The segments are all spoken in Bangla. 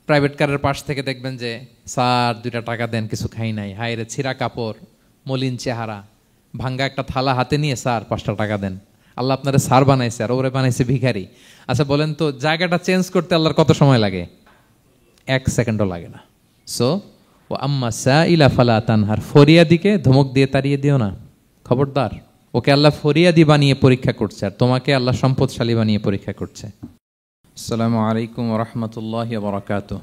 প্রাইভেট কারের পাশ থেকে দেখবেন যে স্যার 2টা টাকা দেন, কিছু খাই নাই, হায় রে ছিঁড়া কাপড়, মলিন চেহারা, ভাঙ্গা একটা থালা হাতে নিয়ে স্যার 5টা টাকা দেন। আল্লাহ আপনারা স্যার বানাইছে আর ওরে বানাইছে ভিখারি। আচ্ছা বলেন তো, জায়গাটা চেঞ্জ করতে আল্লাহর কত সময় লাগে? 1 সেকেন্ডও লাগে না। সো ও আম্মা সাইলা ফালা তানহার, ফরিয়াদিকে ধমক দিয়ে তাড়িয়ে দিও না, খবরদার। ওকে আল্লাহ ফরিয়াদি বানিয়ে পরীক্ষা করছে, আর তোমাকে আল্লাহ সম্পদশালী বানিয়ে পরীক্ষা করছে। আসসালামু আলাইকুম ওয়া রাহমাতুল্লাহি ওয়া বারাকাতুহু।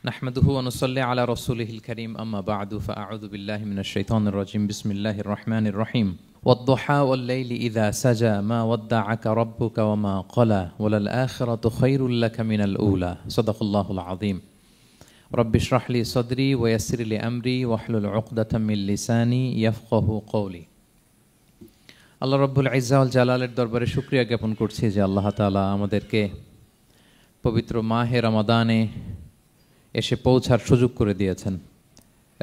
নাহমাদুহু ওয়া নুসাল্লি আলা রাসূলিহিল কারীম, আম্মা বা'দু, ফাআউযু বিল্লাহি মিনাশ শাইতানির রাজীম। বিসমিল্লাহির রাহমানির রাহিম। ওয়াদ-দুহা ওয়াল-লাইলি ইযা সাজা মা ওয়াদ্দা'আকা রাব্বুকা ওয়া মা ক্বালা ওয়ালাল আখিরাতু খায়রুল লাকা মিনাল উলা। সাদাকাল্লাহুল আযীম। রব্বি ইশরাহ লি সাদরি ওয়া ইয়াসসির লি আমরি ওয়াহলুল উকদাতাম মিন লিসানি ইয়াফকাহু কওলি। আল্লাহ রাব্বুল ইজ্জা ওয়াল জালালের দরবারে শুকরিয়া জ্ঞাপন করছি যে আল্লাহ তাআলা আমাদেরকে পবিত্র মাহে রমাদানে এসে পৌঁছার সুযোগ করে দিয়েছেন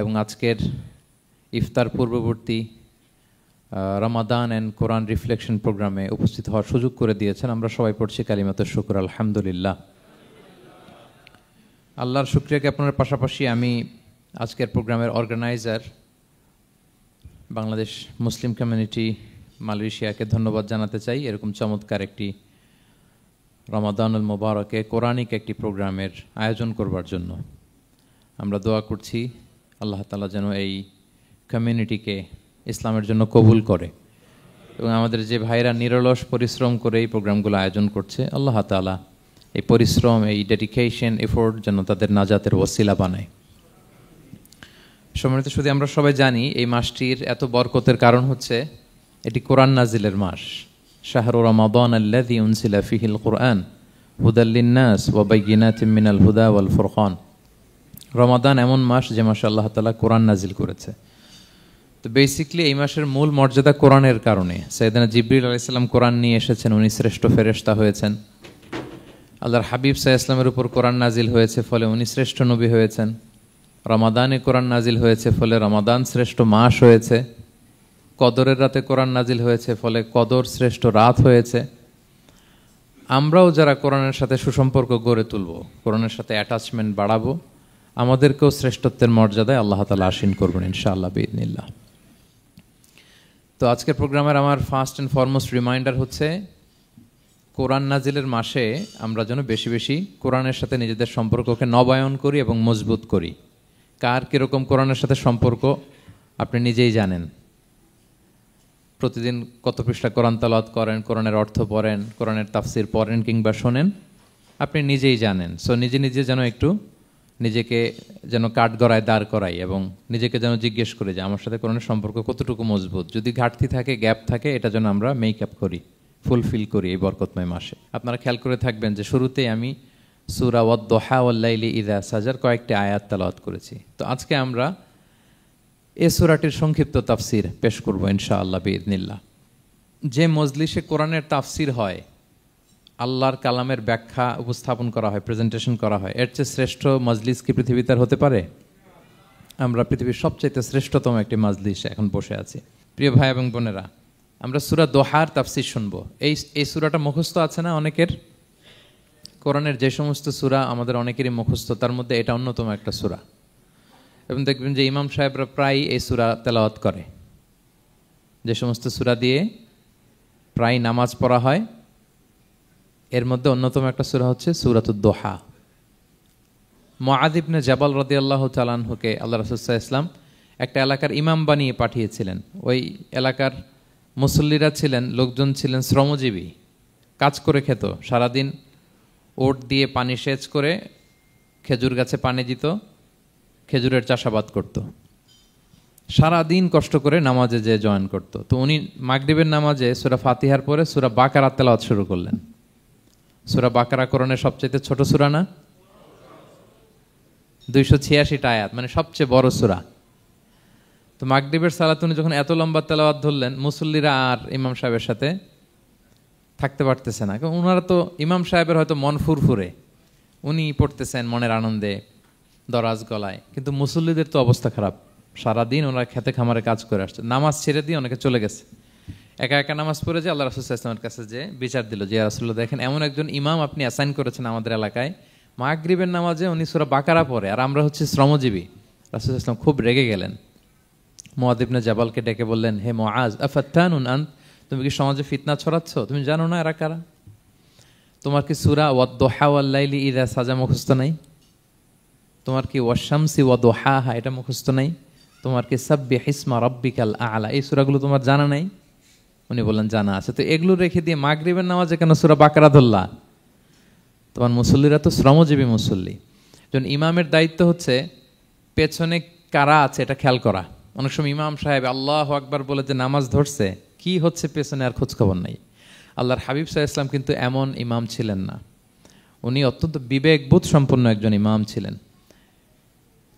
এবং আজকের ইফতার পূর্ববর্তী রমাদান অ্যান্ড কোরআন রিফ্লেকশন প্রোগ্রামে উপস্থিত হওয়ার সুযোগ করে দিয়েছেন। আমরা সবাই পড়ছি কালিমাতুশ শুকর, আলহামদুলিল্লাহ। আল্লাহর শুকরিয়া জ্ঞাপনের পাশাপাশি আমি আজকের প্রোগ্রামের অর্গানাইজার বাংলাদেশ মুসলিম কমিউনিটি মালয়েশিয়াকে ধন্যবাদ জানাতে চাই, এরকম চমৎকার একটি রমাদানুল মুবারকে কোরআনিক একটি প্রোগ্রামের আয়োজন করবার জন্য। আমরা দোয়া করছি আল্লাহ তাআলা যেন এই কমিউনিটিকে ইসলামের জন্য কবুল করে এবং আমাদের যে ভাইরা নিরলস পরিশ্রম করে এই প্রোগ্রামগুলো আয়োজন করছে, আল্লাহ তাআলা এই পরিশ্রম, এই ডেডিকেশন, এফোর্ট যেন তাদের নাজাতের ওসিলা বানায়। সম্মানিত শুধু আমরা সবাই জানি এই মাসটির এত বরকতের কারণ হচ্ছে এটি কোরআন নাজিলের মাস। শাহরু রমাদান আল্লাযী উনজিলা ফীহিল কুরআন হুদাল লিন-নাস ওয়া বাইয়িনাতিম মিনাল হুদা ওয়াল ফুরকান। রমাদান এমন মাস যে মাসে আল্লাহ তাআলা কোরআন নাজিল করেছে। তো বেসিক্যালি এই মাসের মূল মর্যাদা কোরআনের কারণে। সাইয়েদনা জিবরিল আলাইহিস সালাম কোরআন নিয়ে এসেছেন, উনি শ্রেষ্ঠ ফেরেশতা হয়েছেন। আল্লাহর হাবিব সাল্লাল্লাহু আলাইহি ওয়াসাল্লামের উপর কোরআন নাজিল হয়েছে, ফলে উনি শ্রেষ্ঠ নবী হয়েছেন। রমাদানে কোরআন নাজিল হয়েছে, ফলে রমাদান শ্রেষ্ঠ মাস হয়েছে। কদরের রাতে কোরআন নাজিল হয়েছে, ফলে কদর শ্রেষ্ঠ রাত হয়েছে। আমরাও যারা কোরআনের সাথে সুসম্পর্ক গড়ে তুলব, কোরআনের সাথে অ্যাটাচমেন্ট বাড়াবো, আমাদেরকেও শ্রেষ্ঠত্বের মর্যাদায় আল্লাহ তাআলা আসীন করবেন ইনশাআল্লাহ বিইذنিল্লাহ। তো আজকের প্রোগ্রামের আমার ফার্স্ট অ্যান্ড ফরমোস্ট রিমাইন্ডার হচ্ছে কোরআন নাজিলের মাসে আমরা যেন বেশি বেশি কোরআনের সাথে নিজেদের সম্পর্ককে নবায়ন করি এবং মজবুত করি। কার কীরকম কোরআনের সাথে সম্পর্ক আপনি নিজেই জানেন। প্রতিদিন কত পৃষ্ঠা কোরআন তেলাওয়াত করেন, কোরআনের অর্থ পড়েন, কোরআনের তাফসির পড়েন কিংবা শোনেন, আপনি নিজেই জানেন। সো নিজে নিজে যেন একটু নিজেকে যেন কাঠগড়ায় দাঁড় করাই এবং নিজেকে যেন জিজ্ঞেস করি যে আমার সাথে কোরআনের সম্পর্ক কতটুকু মজবুত। যদি ঘাটতি থাকে, গ্যাপ থাকে, এটা যেন আমরা মেক আপ করি, ফুলফিল করি এই বরকতময় মাসে। আপনারা খেয়াল করে থাকবেন যে শুরুতেই আমি সূরা ওয়াদ-দুহা ওয়াল-লাইলি ইযা সাজার কয়েকটি আয়াত তেলাওয়াত করেছি। তো আজকে আমরা এই সূরাটির সংক্ষিপ্ত তাফসির পেশ করব ইনশাআল্লাহ বিইذنিল্লাহ। যে মজলিসে কোরআনের তাফসির হয়, আল্লাহর কালামের ব্যাখ্যা উপস্থাপন করা হয়, প্রেজেন্টেশন করা হয়, এর চেয়ে শ্রেষ্ঠ মজলিস কি পৃথিবীতে আর হতে পারে? আমরা পৃথিবীর সবচাইতে শ্রেষ্ঠতম একটি মজলিসে এখন বসে আছি। প্রিয় ভাই এবং বোনেরা, আমরা সূরা দোহার তাফসির শুনবো। এই সূরাটা মুখস্থ আছে না অনেকের? কোরআনের যে সমস্ত সূরা আমাদের অনেকেরই মুখস্থ, তার মধ্যে এটা অন্যতম একটা সূরা। এবং দেখবেন যে ইমাম সাহেবরা প্রায় এই সূরা তেলাওয়াত করে। যে সমস্ত সূরা দিয়ে প্রায় নামাজ পড়া হয়, এর মধ্যে অন্যতম একটা সূরা হচ্ছে সূরাতুদ দোহা। মুআয ইবনে জাবাল রাদিয়াল্লাহু তাআলা আনহুকে আল্লাহ রাসূল সাল্লাল্লাহু আলাইহি ওয়াসাল্লাম একটা এলাকার ইমাম বানিয়ে পাঠিয়েছিলেন। ওই এলাকার মুসল্লিরা ছিলেন, লোকজন ছিলেন শ্রমজীবী, কাজ করে খেত। সারাদিন ওট দিয়ে পানি সেচ করে খেজুর গাছে পানি দিত, খেজুরের চাষাবাদ করত, সারাদিন কষ্ট করে নামাজে যে জয়েন করত। তো উনি মাগরিবের নামাজে সূরা ফাতিহার পরে সূরা বাকারা তেলাওয়াত শুরু করলেন। সূরা বাকারা কোরআনের সবচেয়ে ছোট সূরা না? 286টা আয়াত, মানে সবচেয়ে বড় সূরা। তো মাগরিবের সালাত উনি যখন এত লম্বা তেলাওয়াত ধরলেন, মুসল্লিরা আর ইমাম সাহেবের সাথে থাকতে পারতেছে না। কারণ ওনারা তো, ইমাম সাহেবের হয়তো মন ফুরফুরে, উনি পড়তেছেন মনের আনন্দে দরাজ গলায়, কিন্তু মুসল্লিদের তো অবস্থা খারাপ। সারাদিন ওনারা খেতে খামারে কাজ করে আসছে, নামাজ ছেড়ে দিয়ে অনেকে চলে গেছে। একা একা নামাজ পড়ে যে আল্লাহ রাসূল সাল্লাল্লাহু আলাইহি ওয়াসাল্লামের কাছে যে বিচার দিল যে, ইয়া রাসূলুল্লাহ, দেখেন এমন একজন ইমাম আপনি অ্যাসাইন করেছেন আমাদের এলাকায়, মাগরিবের নামাজে উনি সূরা বাকারা পড়ে, আর আমরা হচ্ছে শ্রমজীবী। রাসূল সাল্লাল্লাহু আলাইহি ওয়াসাল্লাম খুব রেগে গেলেন, মুআয ইবনে জাবালকে ডেকে বললেন, হে মুআয, আফাত্তানুন আন্ত, তুমি কি সমাজে ফিতনা ছড়াচ্ছ? তুমি জানো না এরা কারা? তোমার কি সূরা ওয়াদ-দুহা ওয়াল-লাইলি ইযা সাজা মুখস্থ নাই? তোমার কি ওয়াশ-শামসি ওয়া-দুহাহা এটা মুখস্থ নাই? তোমার কি সাব্বিহিসমা রাব্বিকাল আ'লা এই সূরাগুলো তোমার জানা নাই? উনি বললেন জানা আছে। তো এগুলো রেখে দিয়ে মাগরিবের নামাজে কেন সূরা বাকারা ধরলা? তোমার মুসল্লিরা তো শ্রমজীবী মুসল্লি। যখন ইমামের দায়িত্ব হচ্ছে পেছনে কারা আছে এটা খেয়াল করা। অনেক সময় ইমাম সাহেব আল্লাহু আকবার বলে যে নামাজ ধরছে, কি হচ্ছে পেছনে আর খোঁজখবর নাই। আল্লাহর হাবিব সাল্লাল্লাহু আলাইহি ওয়াসাল্লাম কিন্তু এমন ইমাম ছিলেন না, উনি অত্যন্ত বিবেকবোধ সম্পন্ন একজন ইমাম ছিলেন।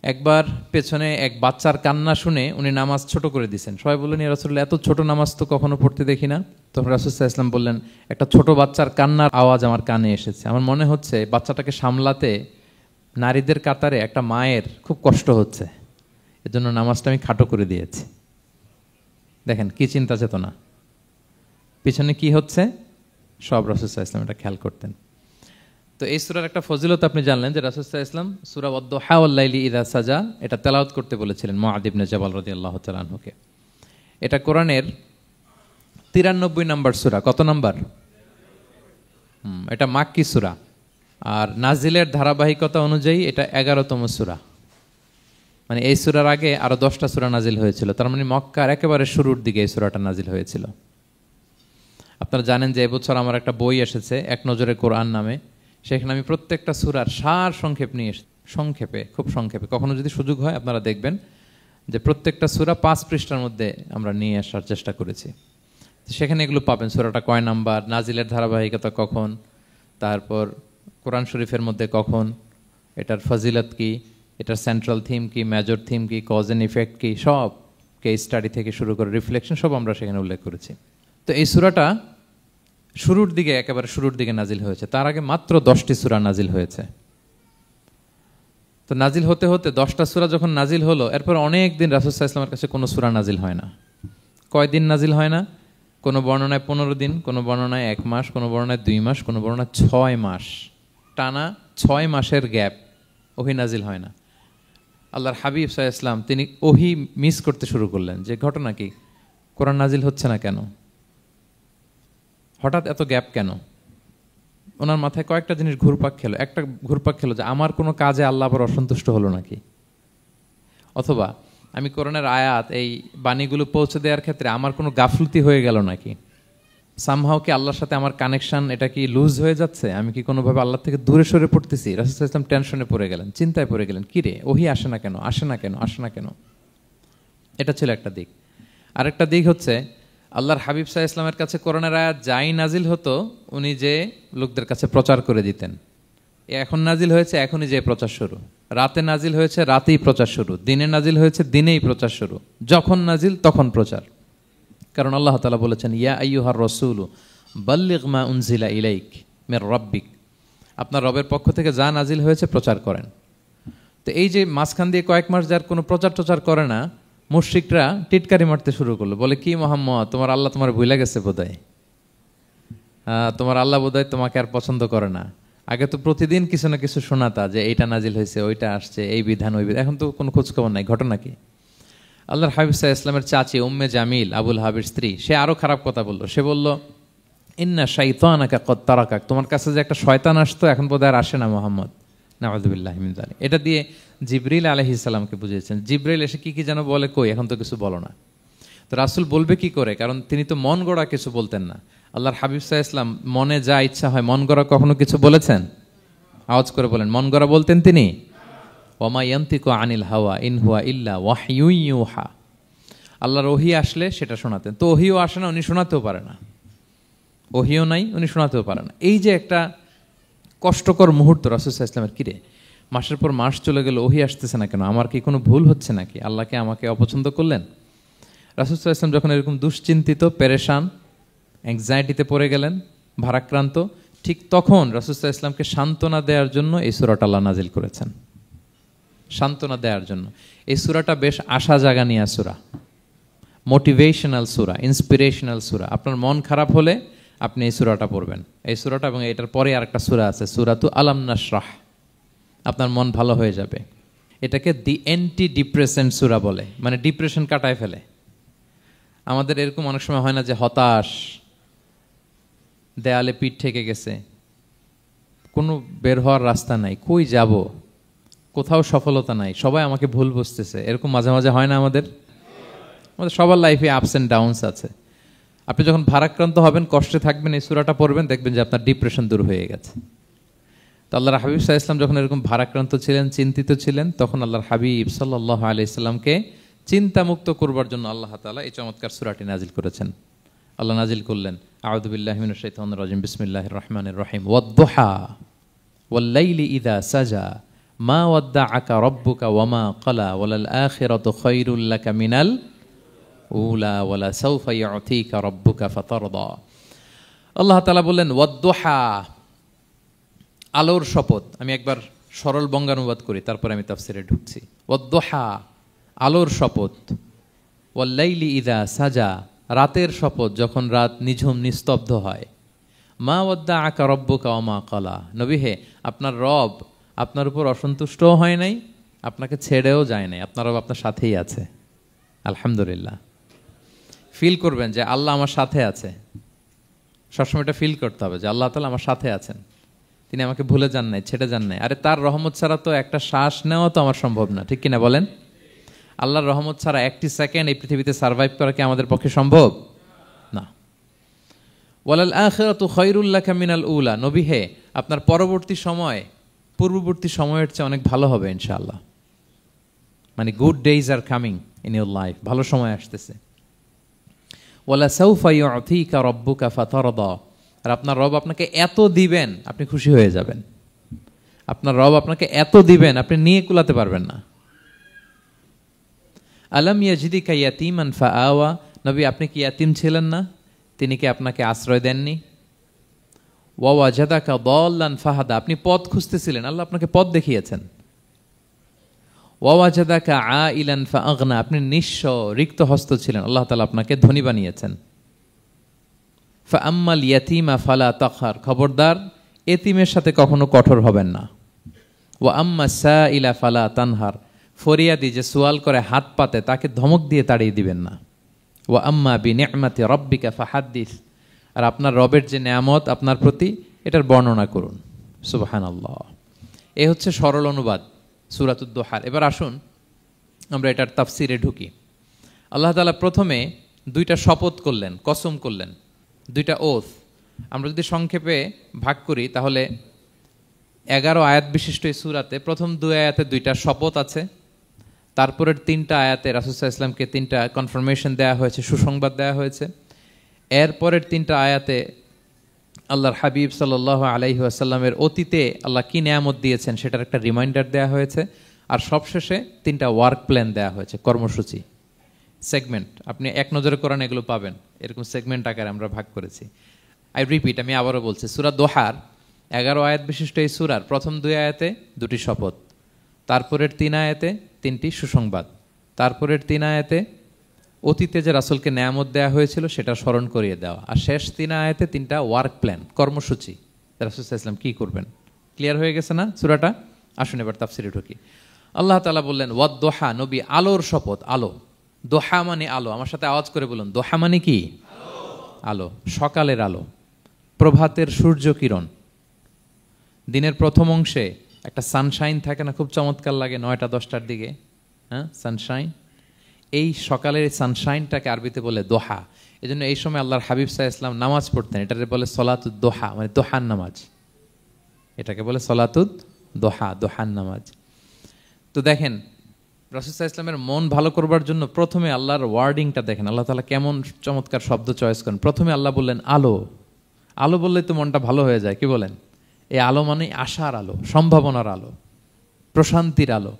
একবার পেছনে এক বাচ্চার কান্না শুনে উনি নামাজ ছোট করে দিয়েছেন। সবাই বললেন, ইয়া রাসূলুল্লাহ, এত ছোট নামাজ তো কখনো পড়তে দেখি না। তখন রাসূল সাল্লাল্লাহু আলাইহি ওয়াসাল্লাম বললেন, একটা ছোট বাচ্চার কান্নার আওয়াজ আমার কানে এসেছে। আমার মনে হচ্ছে বাচ্চাটাকে সামলাতে নারীদের কাতারে একটা মায়ের খুব কষ্ট হচ্ছে, এজন্য নামাজটা আমি খাটো করে দিয়েছি। দেখেন কি চিন্তা চেতনা, পিছনে কি হচ্ছে সব রাসূল সাল্লাল্লাহু আলাইহি ওয়াসাল্লাম এটা খেয়াল করতেন। তো এই সূরার একটা ফজিলত আপনি জানলেন যে রাসূল সাল্লাল্লাহু আলাইহি ওয়াসাল্লাম সূরা ওয়াদ-দুহা ওয়াল-লাইলি ইযা সাজা এটা তেলাওয়াত করতে বলেছিলেন মুআয ইবনে জাবাল রাদিয়াল্লাহু তাআলা আনহুকে। এটা কোরআনের 93 নম্বর সূরা। কত নাম্বার? এটা মাক্কি সূরা, আর নাজিলের ধারাবাহিকতা অনুযায়ী এটা 11তম সূরা। মানে এই সূরার আগে আরো 10টা সূরা নাজিল হয়েছিল, তার মানে মক্কার একেবারে শুরুর দিকে এই সূরাটা নাজিল হয়েছিল। আপনারা জানেন যে এবছর আমার একটা বই এসেছে এক নজরে কোরআন নামে, সেখানে আমি প্রত্যেকটা সূরার সার সংক্ষেপ নিয়ে সংক্ষেপে, খুব সংক্ষেপে, কখনো যদি সুযোগ হয় আপনারা দেখবেন যে প্রত্যেকটা সূরা 5 পৃষ্ঠার মধ্যে আমরা নিয়ে আসার চেষ্টা করেছি। সেখানে এগুলো পাবেন, সূরাটা কয় নাম্বার, নাজিলের ধারাবাহিকতা কখন, তারপর কোরআন শরীফের মধ্যে কখন, এটার ফজিলত কি, এটার সেন্ট্রাল থিম কি, মেজর থিম কি, কজ এন্ড ইফেক্ট কি, সব কেস স্টাডি থেকে শুরু করে রিফ্লেকশন সব আমরা সেখানে উল্লেখ করেছি। তো এই সূরাটা শুরুর দিকে, একেবারে শুরুর দিকে নাজিল হয়েছে। তার আগে মাত্র 10টি সূরা নাজিল হয়েছে। তো নাজিল হতে হতে 10টা সূরা যখন নাজিল হলো, এরপর অনেক দিন রাসূল সাল্লাল্লাহু আলাইহি ওয়াসাল্লামের কাছে কোনো সূরা নাজিল হয় না। কয়দিন নাজিল হয় না? কোনো বর্ণনায় 15 দিন, কোনো বর্ণনায় 1 মাস, কোনো বর্ণনায় 2 মাস, কোনো বর্ণনায় 6 মাস, টানা 6 মাসের গ্যাপ ওহী নাজিল হয় না। আল্লাহর হাবিব সাল্লাল্লাহু আলাইহি ওয়াসাল্লাম তিনি ওহী মিস করতে শুরু করলেন, যে ঘটনা কি, কোরআন নাজিল হচ্ছে না কেন, হঠাৎ এত গ্যাপ কেন? ওনার মাথায় কয়েকটা জিনিস ঘুরপাক খেলো। একটা ঘুরপাক খেলো যে আমার কোনো কাজে আল্লাহ আবার অসন্তুষ্ট হলো নাকি, অথবা আমি কোরআনের আয়াত এই বাণীগুলো পৌঁছে দেওয়ার ক্ষেত্রে আমার কোনো গাফলতি হয়ে গেল নাকি, সামহাও কি আল্লাহর সাথে আমার কানেকশন এটা কি লুজ হয়ে যাচ্ছে, আমি কি কোনোভাবে আল্লাহ থেকে দূরে সরে পড়তেছি। রাসূল সাল্লাল্লাহু আলাইহি ওয়াসাল্লাম টেনশনে পড়ে গেলেন, চিন্তায় পড়ে গেলেন, কিরে ওহী আসে না কেন, আসে না কেন, আসে না কেন। এটা ছিল একটা দিক। আরেকটা দিক হচ্ছে আল্লাহর হাবিব সাল্লাল্লাহু আলাইহি ওয়াসাল্লামের কাছে কোরআনের আয়াত যাই নাজিল হতো উনি যে লোকদের কাছে প্রচার করে দিতেন। এখন নাজিল হয়েছে এখনই যে প্রচার শুরু, রাতে নাজিল হয়েছে রাতেই প্রচার শুরু, দিনে নাজিল হয়েছে দিনেই প্রচার শুরু, যখন নাজিল তখন প্রচার। কারণ আল্লাহ তাআলা বলেছেন, ইয়া আইয়ুহার রাসূলু বাল্লিগ মা উনজিলা ইলাইক মির রাব্বিক, আপনার রবের পক্ষ থেকে যা নাজিল হয়েছে প্রচার করেন। তো এই যে মাঝখান দিয়ে কয়েক মাস যার কোনো প্রচার টচার করে না, মুশরিকরা টিটকারি মারতে শুরু করলো, বলে কি মুহাম্মদ, তোমার আল্লাহ তোমার ভুলে গেছে বোধহয়, তোমার আল্লাহ বোধহয় তোমাকে আর পছন্দ করে না। আগে তো প্রতিদিন কিছু না কিছু শোনাতা যে এইটা নাজিল হয়েছে, ওইটা আসছে, এই বিধান ওই বিধান, এখন তো কোনো খোঁজখবর নাই। ঘটনা কি? আল্লাহর হাবিব সাল্লাল্লাহু আলাইহি ওয়াসাল্লামের চাচি উম্মে জামিল, আবুল হাবির স্ত্রী, সে আরো খারাপ কথা বলল। সে বলল, ইন্না শাইতানাকা কদ তারাকাক, তোমার কাছে যে একটা শয়তান আসতো এখন বোধহয় আর আসে না মুহাম্মদ, নাউযুবিল্লাহি মিন যালিক। এটা দিয়ে জিবরিল আলাইহিস সালামকে বুঝিয়েছেন। জিবরিল এসে কি কি যেন বলে, কই এখন তো কিছু বলো না। তো রাসূল বলবে কি করে, কারণ তিনি তো মন গড়া কিছু বলতেন না। আল্লাহর হাবিব সাল্লাল্লাহু আলাইহি ওয়াসাল্লাম মনে যা ইচ্ছা হয় মন গড়া কখনো কিছু বলেছেন? আওয়াজ করে বলেন, মন গড়া বলতেন তিনি? ওমা ইয়ান্তিকু আনিল হাওয়া ইন হুয়া ইল্লা ওয়াহয়ু ইউহা, আল্লাহর ওহী আসলে সেটা শোনাতেন। তো ওহীও আসে না, উনি শোনাতেও পারে না, ওহীও নাই, উনি শোনাতেও পারে না। এই যে একটা কষ্টকর মুহূর্ত রাসূল সাল্লাল্লাহু আলাইহি ওয়াসাল্লামের, কিরে মাসের পর মাস চলে গেল ওহী আসতেছে না কেন, আমার কি কোনো ভুল হচ্ছে নাকি, আল্লাহকে আমাকে অপছন্দ করলেন? রাসূল সাল্লাল্লাহু আলাইহি ওয়াসাল্লাম যখন এরকম দুশ্চিন্তিত, পেরেশান, অ্যাংজাইটিতে পড়ে গেলেন, ভারাক্রান্ত, ঠিক তখন রাসূল সাল্লাল্লাহু আলাইহি ওয়াসাল্লামকে সান্ত্বনা দেওয়ার জন্য এই সূরাটা আল্লাহ নাজিল করেছেন। সান্ত্বনা দেওয়ার জন্য এই সূরাটা বেশ আশা জাগানিয়া সূরা, মোটিভেশনাল সূরা, ইন্সপিরেশনাল সূরা। আপনার মন খারাপ হলে আপনি এই সূরাটা পড়বেন, এই সূরাটা, এবং এটার পরে আরেকটা সূরা আছে, সূরাতু আলাম নাশরাহ, আপনার মন ভালো হয়ে যাবে। এটাকে দি অ্যান্টি ডিপ্রেসেন্ট সূরা বলে, মানে ডিপ্রেশন কাটায় ফেলে। আমাদের এরকম অনেক সময় হয় না যে হতাশ, দেয়ালে পিঠ ঠেকে গেছে, কোনো বের হওয়ার রাস্তা নাই, কই যাব, কোথাও সফলতা নাই, সবাই আমাকে ভুল বুঝতেছে, এরকম মাঝে মাঝে হয় না আমাদের? আমাদের সবার লাইফে আপস অ্যান্ড ডাউনস আছে। আপনি যখন ভারাক্রান্ত হবেন, কষ্টে থাকবেন, এই সূরাটা পড়বেন, দেখবেন যে আপনার ডিপ্রেশন দূর হয়ে গেছে। তো আল্লাহর হাবিব সাল্লাল্লাহু আলাইহি ওয়াসাল্লাম যখন এরকম ভারাক্রান্ত ছিলেন, চিন্তিত ছিলেন, তখন আল্লাহর হাবিব সাল্লাল্লাহু আলাইহি ওয়াসাল্লামকে চিন্তামুক্ত করবার জন্য আল্লাহ তাআলা এই চমৎকার সূরাটি নাজিল করেছেন। আল্লাহ নাজিল করলেন, আউযু বিল্লাহি মিনাশ শাইতানির রাজিম, বিসমিল্লাহির রহমানির রহিম, ওয়াদ-দুহা ওয়াল-লাইলি ইযা সাজা মা ওয়াদ্দাআকা রাব্বুকা ওয়া মা ক্বালা ওয়ালাল আখিরাতু খায়রুল লাকা মিনাল উলা ওয়ালা সাউফা ইউতিকা রাব্বুকা ফাতারদা। আল্লাহ তাআলা বললেন ওয়াদ-দুহা, আলোর শপথ। আমি একবার সরল বঙ্গানুবাদ করি, তারপরে আমি তাফসিরে ঢুকছি। ওয়াদ-দুহা, আলোর শপথ। ওয়াল-লাইলি ইযা সাজা, রাতের শপথ, যখন রাত নিঝুম নিস্তব্ধ হয়। মা ওয়াদ্দাআকা রাব্বুকা ওয়া মা ক্বালা, নবী হে, আপনার রব আপনার উপর অসন্তুষ্টও হয় নাই, আপনাকে ছেড়েও যায় নাই, আপনার রব আপনার সাথেই আছে। আলহামদুলিল্লাহ। ফিল করবেন যে আল্লাহ আমার সাথে আছে। সবসময় এটা ফিল করতে হবে যে আল্লাহ তাআলা আমার সাথে আছেন, তিনি আমাকে ভুলে যান নাই, ছেড়ে যান নাই। আরে তার রহমত ছাড়া তো একটা শ্বাস নেওয়া তো আমার সম্ভব না, ঠিক কিনা বলেন? আল্লাহর রহমত ছাড়া একটি সেকেন্ড এই পৃথিবীতে সার্ভাইভ করা কি আমাদের পক্ষে সম্ভব না? ওয়ালাল আখিরাতু খায়রুল লাকা মিনাল উলা, নবী হে, আপনার পরবর্তী সময় পূর্ববর্তী সময়ের চেয়ে অনেক ভালো হবে ইনশাআল্লাহ। মানে good days are coming in your life, ভালো সময় আসতেছে। ওয়ালা সাউফা ইউতিকা রাব্বুকা ফাতারদা, আর আপনার রব আপনাকে এত দিবেন আপনি খুশি হয়ে যাবেন। আপনার রব আপনাকে এত দিবেন আপনি নিয়ে কুলাতে পারবেন না। আলাম ইয়াজিদিকা ইয়াতীমান ফাআওয়া, নবী আপনি কি ইয়াতীম ছিলেন না? তিনি কি আপনাকে আশ্রয় দেননি? ওয়া ওয়াজাদাকা দাল্লান ফাহাদা, আপনি পথ খুঁজতেছিলেন, আল্লাহ আপনাকে পথ দেখিয়েছেন। ওয়া ওয়াজাদাকা আইলান ফাআগনা, আপনি নিঃস্ব রিক্ত হস্ত ছিলেন, আল্লাহ তাআলা আপনাকে ধনী বানিয়েছেন। ফাআম্মাল ইয়াতীমা ফালা তাকহার, খবরদার এতিমের সাথে কখনো কঠোর হবেন না। ওয়া আম্মা সাইলা ফালা তানহার, ফরিয়াদি যে সুয়াল করে হাত পাতে তাকে ধমক দিয়ে তাড়িয়ে দিবেন না। ওয়া আম্মা বিনি'মাতি রাব্বিকা ফাহাদ্দিস, আর আপনার রবের যে নেয়ামত আপনার প্রতি, এটার বর্ণনা করুন। সুবহানাল্লাহ। এ হচ্ছে সরল অনুবাদ সূরাতুদ দুহার। এবার আসুন আমরা এটার তাফসিরে ঢুকি। আল্লাহ তাআলা প্রথমে দুইটা শপথ করলেন, কসম করলেন, দুইটা ওথ। আমরা যদি সংক্ষেপে ভাগ করি তাহলে 11 আয়াত বিশিষ্ট এই সূরাতে প্রথম 2 আয়াতে দুইটা শপথ আছে, তারপরের 3টা আয়াতে রাসূল সাল্লাল্লাহু আলাইহি ওয়াসাল্লামকে 3টা কনফার্মেশন দেওয়া হয়েছে, সুসংবাদ দেওয়া হয়েছে। এরপরের 3টা আয়াতে আল্লাহর হাবিব সাল্লাল্লাহু আলাইহি ওয়াসাল্লামের অতীতে আল্লাহ কি নেয়ামত দিয়েছেন সেটার একটা রিমাইন্ডার দেওয়া হয়েছে। আর সবশেষে 3টা ওয়ার্ক প্ল্যান দেওয়া হয়েছে, কর্মসূচি, সেগমেন্ট। আপনি এক নজরে কোরআন এগুলো পাবেন, এরকম সেগমেন্ট আকারে আমরা ভাগ করেছি। আই রিপিট, আমি আবারও বলছি, সূরা দোহার 11 আয়াত বিশিষ্ট এই সূরার প্রথম 2 আয়াতে 2টি শপথ, তারপরের 3 আয়াতে 3টি সুসংবাদ, তারপরের 3 আয়াতে অতীতে যে রাসূলকে নেয়ামত দেওয়া হয়েছিল সেটা স্মরণ করিয়ে দেওয়া, আর শেষ 3 আয়াতে 3টা ওয়ার্ক প্ল্যান, কর্মসূচি, রাসূল সাল্লাল্লাহু আলাইহি ওয়াসাল্লাম কি করবেন। ক্লিয়ার হয়ে গেছে না সূরাটা? আসুন এবার তাফসিরে ঢুকি। আল্লাহ তাআলা বললেন ওয়াদ-দুহা, নবী আলোর শপথ। আলো, দোহা মানে আলো। আমার সাথে আওয়াজ করে বলুন, দোহা মানে কি? আলো, সকালের আলো, প্রভাতের সূর্য কিরণ। দিনের প্রথম অংশে একটা সানশাইন থাকে না, খুব চমৎকার লাগে 9টা 10টার দিকে, হ্যাঁ, সানশাইন। এই সকালের সানশাইনটাকে আরবিতে বলে দোহা। এই জন্য এই সময় আল্লাহর হাবিব সাল্লাল্লাহু আলাইহি ওয়াসাল্লাম নামাজ পড়তেন, এটাকে বলে সলাতুদ দোহা, মানে দোহান নামাজ। এটাকে বলে সলাতুদ দোহা, দোহান নামাজ। তো দেখেন রাসূল সাল্লাল্লাহু আলাইহি ওয়াসাল্লামের মন ভালো করবার জন্য প্রথমে আল্লাহর ওয়ার্ডিংটা দেখেন, আল্লাহ তাআলা কেমন চমৎকার শব্দ চয়েস করেন। প্রথমে আল্লাহ বললেন আলো। আলো বললেই তো মনটা ভালো হয়ে যায়, কি বলেন? এই আলো মানে আশার আলো, সম্ভাবনার আলো, প্রশান্তির আলো।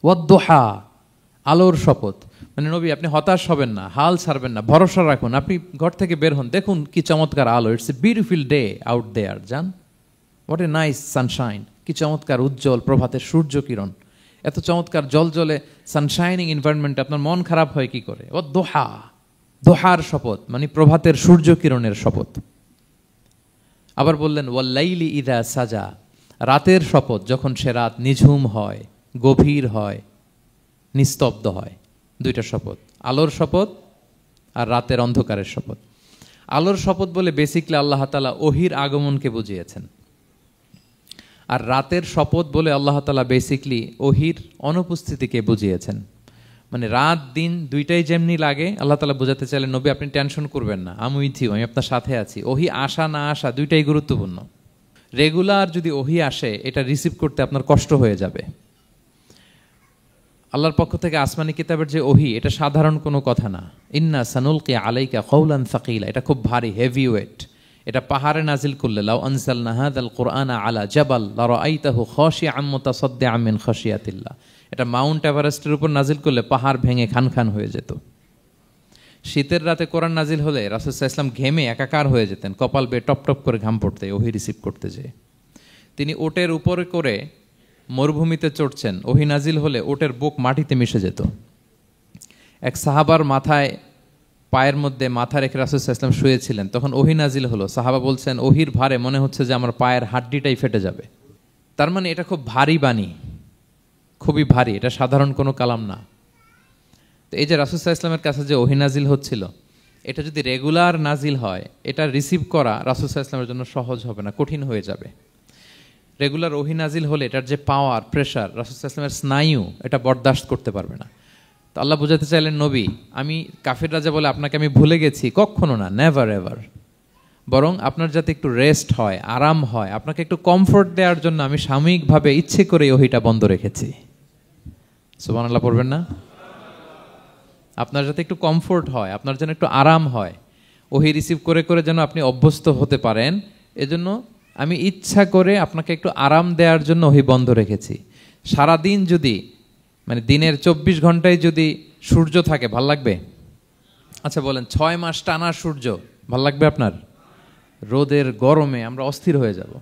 ওয়াদ-দুহা, আলোর শপথ। মানে নবী আপনি হতাশ হবেন না, হাল ছাড়বেন না, ভরসা রাখুন। আপনি ঘর থেকে বের হন, দেখুন কি চমৎকার আলো। It's a beautiful day out there, জান, হোয়াট এ নাইস সানশাইন। কি চমৎকার উজ্জ্বল প্রভাতের সূর্য কিরণ, এত চমৎকার জলজলে সানশাইনিং এনভায়রনমেন্ট, আপনার মন খারাপ হয় কি করে? ওয়াদ-দুহা, দোহার শপথ মানে প্রভাতের সূর্য কিরণের শপথ। আবার বললেন ওয়াল-লাইলি ইযা সাজা, রাতের শপথ, যখন সে রাত নিঝুম হয়, গভীর হয়, নিস্তব্ধ হয়, দুইটা শপথ, আলোর শপথ আর রাতের অন্ধকারের শপথ। আলোর শপথ বলে বেসিকলি আল্লাহ তাআলা ওহির আগমনকে বুঝিয়েছেন, আর রাতের শপথ বলে আল্লাহ তাআলা বেসিকলি ওহির অনুপস্থিতিকে বুঝিয়েছেন। মানে রাত দিন দুইটাই যেমনি লাগে, আল্লাহ তাআলা বোঝাতে চাইলেন নবী আপনি টেনশন করবেন না, আমি উইথ ইউ, আমি আপনার সাথে আছি। ওহি আসা না আসা দুইটাই গুরুত্বপূর্ণ। রেগুলার যদি ওহি আসে, এটা রিসিভ করতে আপনার কষ্ট হয়ে যাবে। আল্লাহর পক্ষ থেকে আসমানি কিতাবের যে ওহি, এটা সাধারণ কোনো কথা না। ইন্না সানুলকি আলাইকা কওলান সাকিলা, এটা খুব ভারী, হেভি ওয়েট। এটা পাহাড়ে নাজিল করলে, লাউ আনজালনা হাযাল কুরআনা আলা জাবাল লারাআইতাহু খাশিআম মুতাসাদ্দিআম মিন খাশিয়াতিল্লাহ, এটা মাউন্ট এভারেস্টের উপর নাজিল করলে পাহাড় ভেঙে খান খান হয়ে যেত। শীতের রাতে কোরআন নাজিল হলে রাসূল সাল্লাল্লাহু আলাইহি ওয়াসাল্লাম ঘেমে একাকার হয়ে যেতেন, কপাল বেয়ে টপ টপ করে ঘাম পড়তে ওহি রিসিভ করতে যেয়ে। তিনি ওটের উপরে করে মরুভূমিতে চড়ছেন, ওহি নাজিল হলে ওটের বুক মাটিতে মিশে যেত। এক সাহাবার মাথায়, পায়ের মধ্যে মাথা রেখে রাসূল সাল্লাল্লাহু আলাইহি ওয়াসাল্লাম শুয়েছিলেন, তখন ওহি নাজিল হলো। সাহাবা বলছেন ওহির ভারে মনে হচ্ছে যে আমার পায়ের হাড্ডিটাই ফেটে যাবে। তার মানে এটা খুব ভারী বাণী, খুবই ভারী, এটা সাধারণ কোনো কালাম না। তো এই যে রাসূল সাল্লাল্লাহু আলাইহি ওয়াসাল্লামের কাছে যে ওহি নাজিল হচ্ছিল, এটা যদি রেগুলার নাজিল হয়, এটা রিসিভ করা রাসূল সাল্লাল্লাহু আলাইহি ওয়াসাল্লামের জন্য সহজ হবে না, কঠিন হয়ে যাবে। রেগুলার ওহি নাজিল হলে এটার যে পাওয়ার, প্রেশার, রাসূল সাল্লাল্লাহু আলাইহি ওয়াসাল্লামের স্নায়ু এটা বরদাস্ত করতে পারবে না। তো আল্লাহ বোঝাতে চাইলেন নবী, আমি কাফির রাজা বলে আপনাকে আমি ভুলে গেছি, কখনো না, নেভার এভার। বরং আপনার যাতে একটু রেস্ট হয়, আরাম হয়, আপনাকে একটু কমফোর্ট দেওয়ার জন্য আমি সাময়িকভাবে ইচ্ছে করে ওহিটা বন্ধ রেখেছি। সুবহানাল্লাহ পড়বেন না? আপনার যাতে একটু কমফোর্ট হয়, আপনার যেন একটু আরাম হয়, ওহি রিসিভ করে করে যেন আপনি অভ্যস্ত হতে পারেন, এজন্য আমি ইচ্ছা করে আপনাকে একটু আরাম দেওয়ার জন্য ওহি বন্ধ রেখেছি। সারাদিন যদি, মানে দিনের 24 ঘন্টায় যদি সূর্য থাকে, ভাল লাগবে? আচ্ছা বলেন, 6 মাস টানা সূর্য ভাল লাগবে আপনার? রোদের গরমে আমরা অস্থির হয়ে যাব।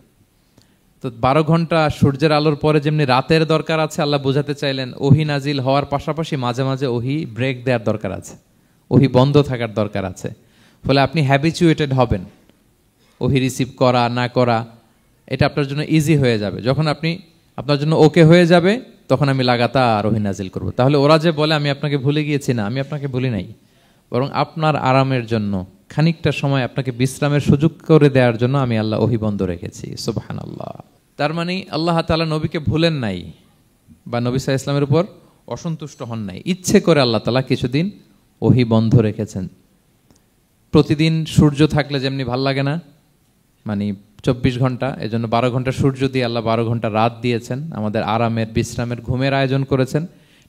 তো 12 ঘন্টা সূর্যের আলোর পরে যেমনি রাতের দরকার আছে, আল্লাহ বোঝাতে চাইলেন ওহি নাজিল হওয়ার পাশাপাশি মাঝে মাঝে ওহি ব্রেক দেওয়ার দরকার আছে, ওহি বন্ধ থাকার দরকার আছে। ফলে আপনি হ্যাবিচুয়েটেড হবেন, ওহি রিসিভ করা না করা এটা আপনার জন্য ইজি হয়ে যাবে। যখন আপনি, আপনার জন্য ওকে হয়ে যাবে, তখন আমি লাগাতার ওহি নাজিল করব। তাহলে ওরা যে বলে আমি আপনাকে ভুলে গিয়েছি, না, আমি আপনাকে ভুলি নাই, বরং আপনার আরামের জন্য খানিকটা সময় আপনাকে বিশ্রামের সুযোগ করে দেওয়ার জন্য আমি আল্লাহ ওহি বন্ধ রেখেছি। সুবহানাল্লাহ। তার মানে আল্লাহ তাআলা নবীকে ভুলেন নাই বা নবী সাল্লাল্লাহু আলাইহি ওয়াসাল্লামের উপর অসন্তুষ্ট হন নাই, ইচ্ছে করে আল্লাহ তাআলা কিছুদিন ওহি বন্ধ রেখেছেন। প্রতিদিন সূর্য থাকলে যেমনি ভাল লাগে না, মানে 24 ঘন্টা, এজন্য 12 ঘন্টা সূর্য দিয়ে আল্লাহ 12 ঘন্টা রাত দিয়েছেন, আমাদের আরামের, বিশ্রামের, ঘুমের আয়োজন করেছেন।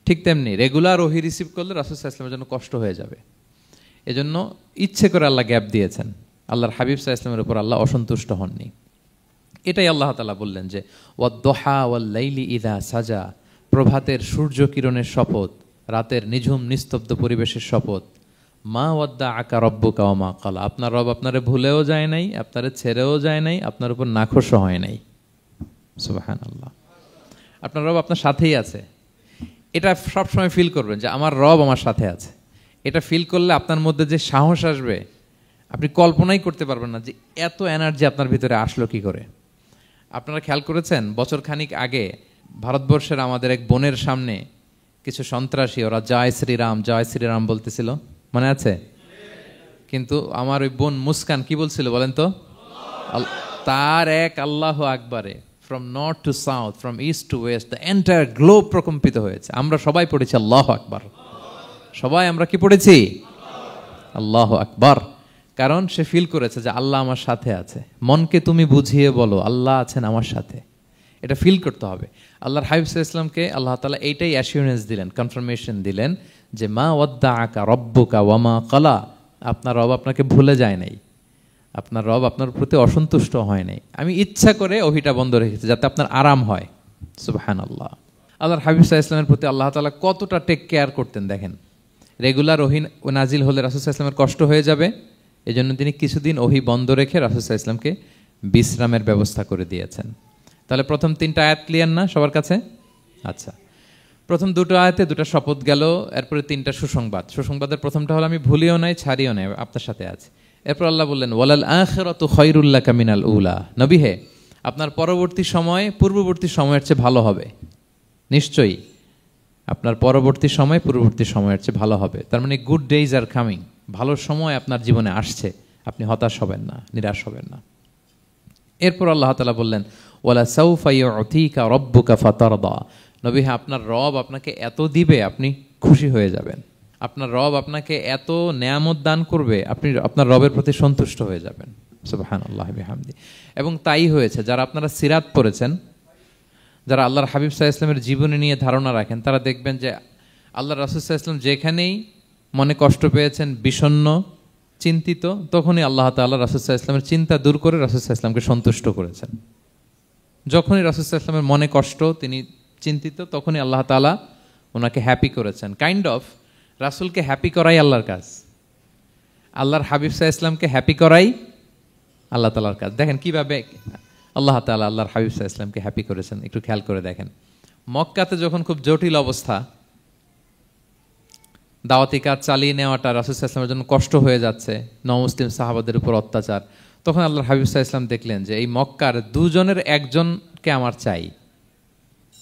ঠিক তেমনি রেগুলার ওহি রিসিভ করলে রাসূল সাল্লাল্লাহু আলাইহি ওয়াসাল্লামের জন্য কষ্ট হয়ে যাবে, এজন্য ইচ্ছে করে আল্লাহ গ্যাপ দিয়েছেন। আল্লাহর হাবিব সাল্লাল্লাহু আলাইহি ওয়াসাল্লামের উপর আল্লাহ অসন্তুষ্ট হননি। এটাই আল্লাহ তাআলা বললেন যে ওয়াদ-দুহা ওয়াল-লাইলি ইযা সাজা, প্রভাতের সূর্য কিরণের শপথ, রাতের নিঝুম নিস্তব্ধ পরিবেশের শপথ। মা ওয়াদ্দাআকা রাব্বুকা ওয়া মা ক্বালা, আপনার রব আপনারে ভুলেও যায় নাই, আপনারে ছেড়েও যায় নাই, আপনার উপর নাখোশও হয় নাই। সুবহানাল্লাহ। আপনার রব আপনার সাথেই আছে, এটা সবসময় ফিল করবেন যে আমার রব আমার সাথে আছে। এটা ফিল করলে আপনার মধ্যে যে সাহস আসবে, আপনি কল্পনাই করতে পারবেন না যে এত এনার্জি আপনার ভিতরে আসলো কি করে। আপনারা খেয়াল করেছেন, বছর খানিক আগে ভারতবর্ষের আমাদের এক বোনের সামনে কিছু সন্ত্রাসী, ওরা জয় শ্রীরাম জয় শ্রীরাম বলতেছিল, মনে আছে? কিন্তু আমার ওই বোন মুস্কান কি বলছিল বলেন তো? তার এক আল্লাহ আকবারে from north to south, from east to west, the entire globe প্রকম্পিত হয়েছে। আমরা সবাই পড়েছি আল্লাহ আকবার, সবাই আমরা কি পড়েছি? আল্লাহ আকবার। কারণ সে ফিল করেছে যে আল্লাহ আমার সাথে আছে। মনকে তুমি বুঝিয়ে বলো আল্লাহ আছেন আমার সাথে, এটা ফিল করতে হবে। আল্লাহর হাবিব সাল্লাল্লাহু আলাইহি ওয়াসাল্লামকে আল্লাহ তাআলা এইটাই অ্যাসিউরেন্স দিলেন, কনফার্মেশন দিলেন যে মা ওয়াদ্দাআকা রাব্বুকা ওয়া মা ক্বালা, আপনার রব আপনাকে ভুলে যায় নাই, আপনার রব আপনার প্রতি অসন্তুষ্ট হয় নাই। আমি ইচ্ছা করে ওহিটা বন্ধ রেখেছি যাতে আপনার আরাম হয়। সুবহানাল্লাহ। আল্লাহর হাবিব সাল্লাল্লাহু আলাইহি ওয়াসাল্লামের প্রতি আল্লাহ তাআলা কতটা টেক কেয়ার করতেন দেখেন। রেগুলার ওহি নাজিল হলে রাসূল সাল্লাল্লাহু আলাইহি ওয়াসাল্লামের কষ্ট হয়ে যাবে, এজন্য তিনি কিছুদিন ওহি বন্ধ রেখে রাসূল সাল্লাল্লাহু আলাইহি ওয়াসাল্লামকে বিশ্রামের ব্যবস্থা করে দিয়েছেন। তাহলে প্রথম 3টা আয়াত ক্লিয়ার না সবার কাছে? আচ্ছা, প্রথম 2টো আয়াতে 2টা শপথ গেল, এরপরে 3টা সুসংবাদ। সুসংবাদের প্রথমটা হলো আমি ভুলিও নাই ছাড়িও নাই, আপনার সাথে আছে। এরপর আল্লাহ বললেন ওয়ালাল আখিরাতু খায়রুল লাকা মিনাল উলা, নবী হে আপনার পরবর্তী সময় পূর্ববর্তী সময়ের চেয়ে ভালো হবে, নিশ্চয়ই আপনার পরবর্তী সময় পূর্ববর্তী সময়ের চেয়ে ভালো হবে। তার মানে গুড ডেইজ আর কামিং, ভালো সময় আপনার জীবনে আসছে, আপনি হতাশ হবেন না, নিরাশ হবেন না। এরপর আল্লাহ তাআলা বললেন, ওয়ালা সাউফা ইউতিকা রাব্বুকা ফাতারদা, নবী হ্যাঁ, আপনার রব আপনাকে এত দিবে আপনি খুশি হয়ে যাবেন, আপনার রব আপনাকে এত নেয়ামত দান করবে আপনি আপনার রবের প্রতি সন্তুষ্ট হয়ে যাবেন। সুবহানাল্লাহ বিহামদি। এবং তাই হয়েছে। যারা আপনারা সিরাত পড়েছেন, যারা আল্লাহর হাবিব সাল্লাল্লাহু আলাইহি ওয়াসাল্লামের জীবনী নিয়ে ধারণা রাখেন, তারা দেখবেন যে আল্লাহর রাসূল সাল্লাল্লাহু আলাইহি ওয়াসাল্লাম যেখানেই মনে কষ্ট পেয়েছেন, বিষণ্ণ, চিন্তিত, তখনই আল্লাহ তাআলা রাসূল সাল্লাল্লাহু আলাইহি ওয়াসাল্লামের চিন্তা দূর করে রাসূল সাল্লাল্লাহু আলাইহি ওয়াসাল্লামকে সন্তুষ্ট করেছেন। যখনই রাসূল সাল্লাল্লাহু আলাইহি ওয়াসাল্লামের মনে কষ্ট, তিনি চিন্তিত, তখনই আল্লাহ তাআলা ওনাকে হ্যাপি করেছেন। কাইন্ড অফ রাসূলকে হ্যাপি করাই আল্লাহর কাজ, আল্লাহর হাবিব সাল্লাল্লাহু আলাইহি ওয়াসাল্লামকে হ্যাপি করাই আল্লাহ তাআলার কাজ। দেখেন কিভাবে আল্লাহ তাআলা আল্লাহর হাবিব সাল্লাল্লাহু আলাইহি ওয়াসাল্লামকে হ্যাপি করেছেন, একটু খেয়াল করে দেখেন। মক্কাতে যখন খুব জটিল অবস্থা, দাওয়াতি কাজ চালিয়ে নেওয়াটা রাসূল সাল্লাল্লাহু আলাইহি ওয়াসাল্লামের জন্য কষ্ট হয়ে যাচ্ছে, নমুসলিম সাহাবাদের উপর অত্যাচার, তখন আল্লাহর হাবিব সাল্লাল্লাহু আলাইহি ওয়াসাল্লাম দেখলেন যে এই মক্কার দুজনের একজনকে আমার চাই,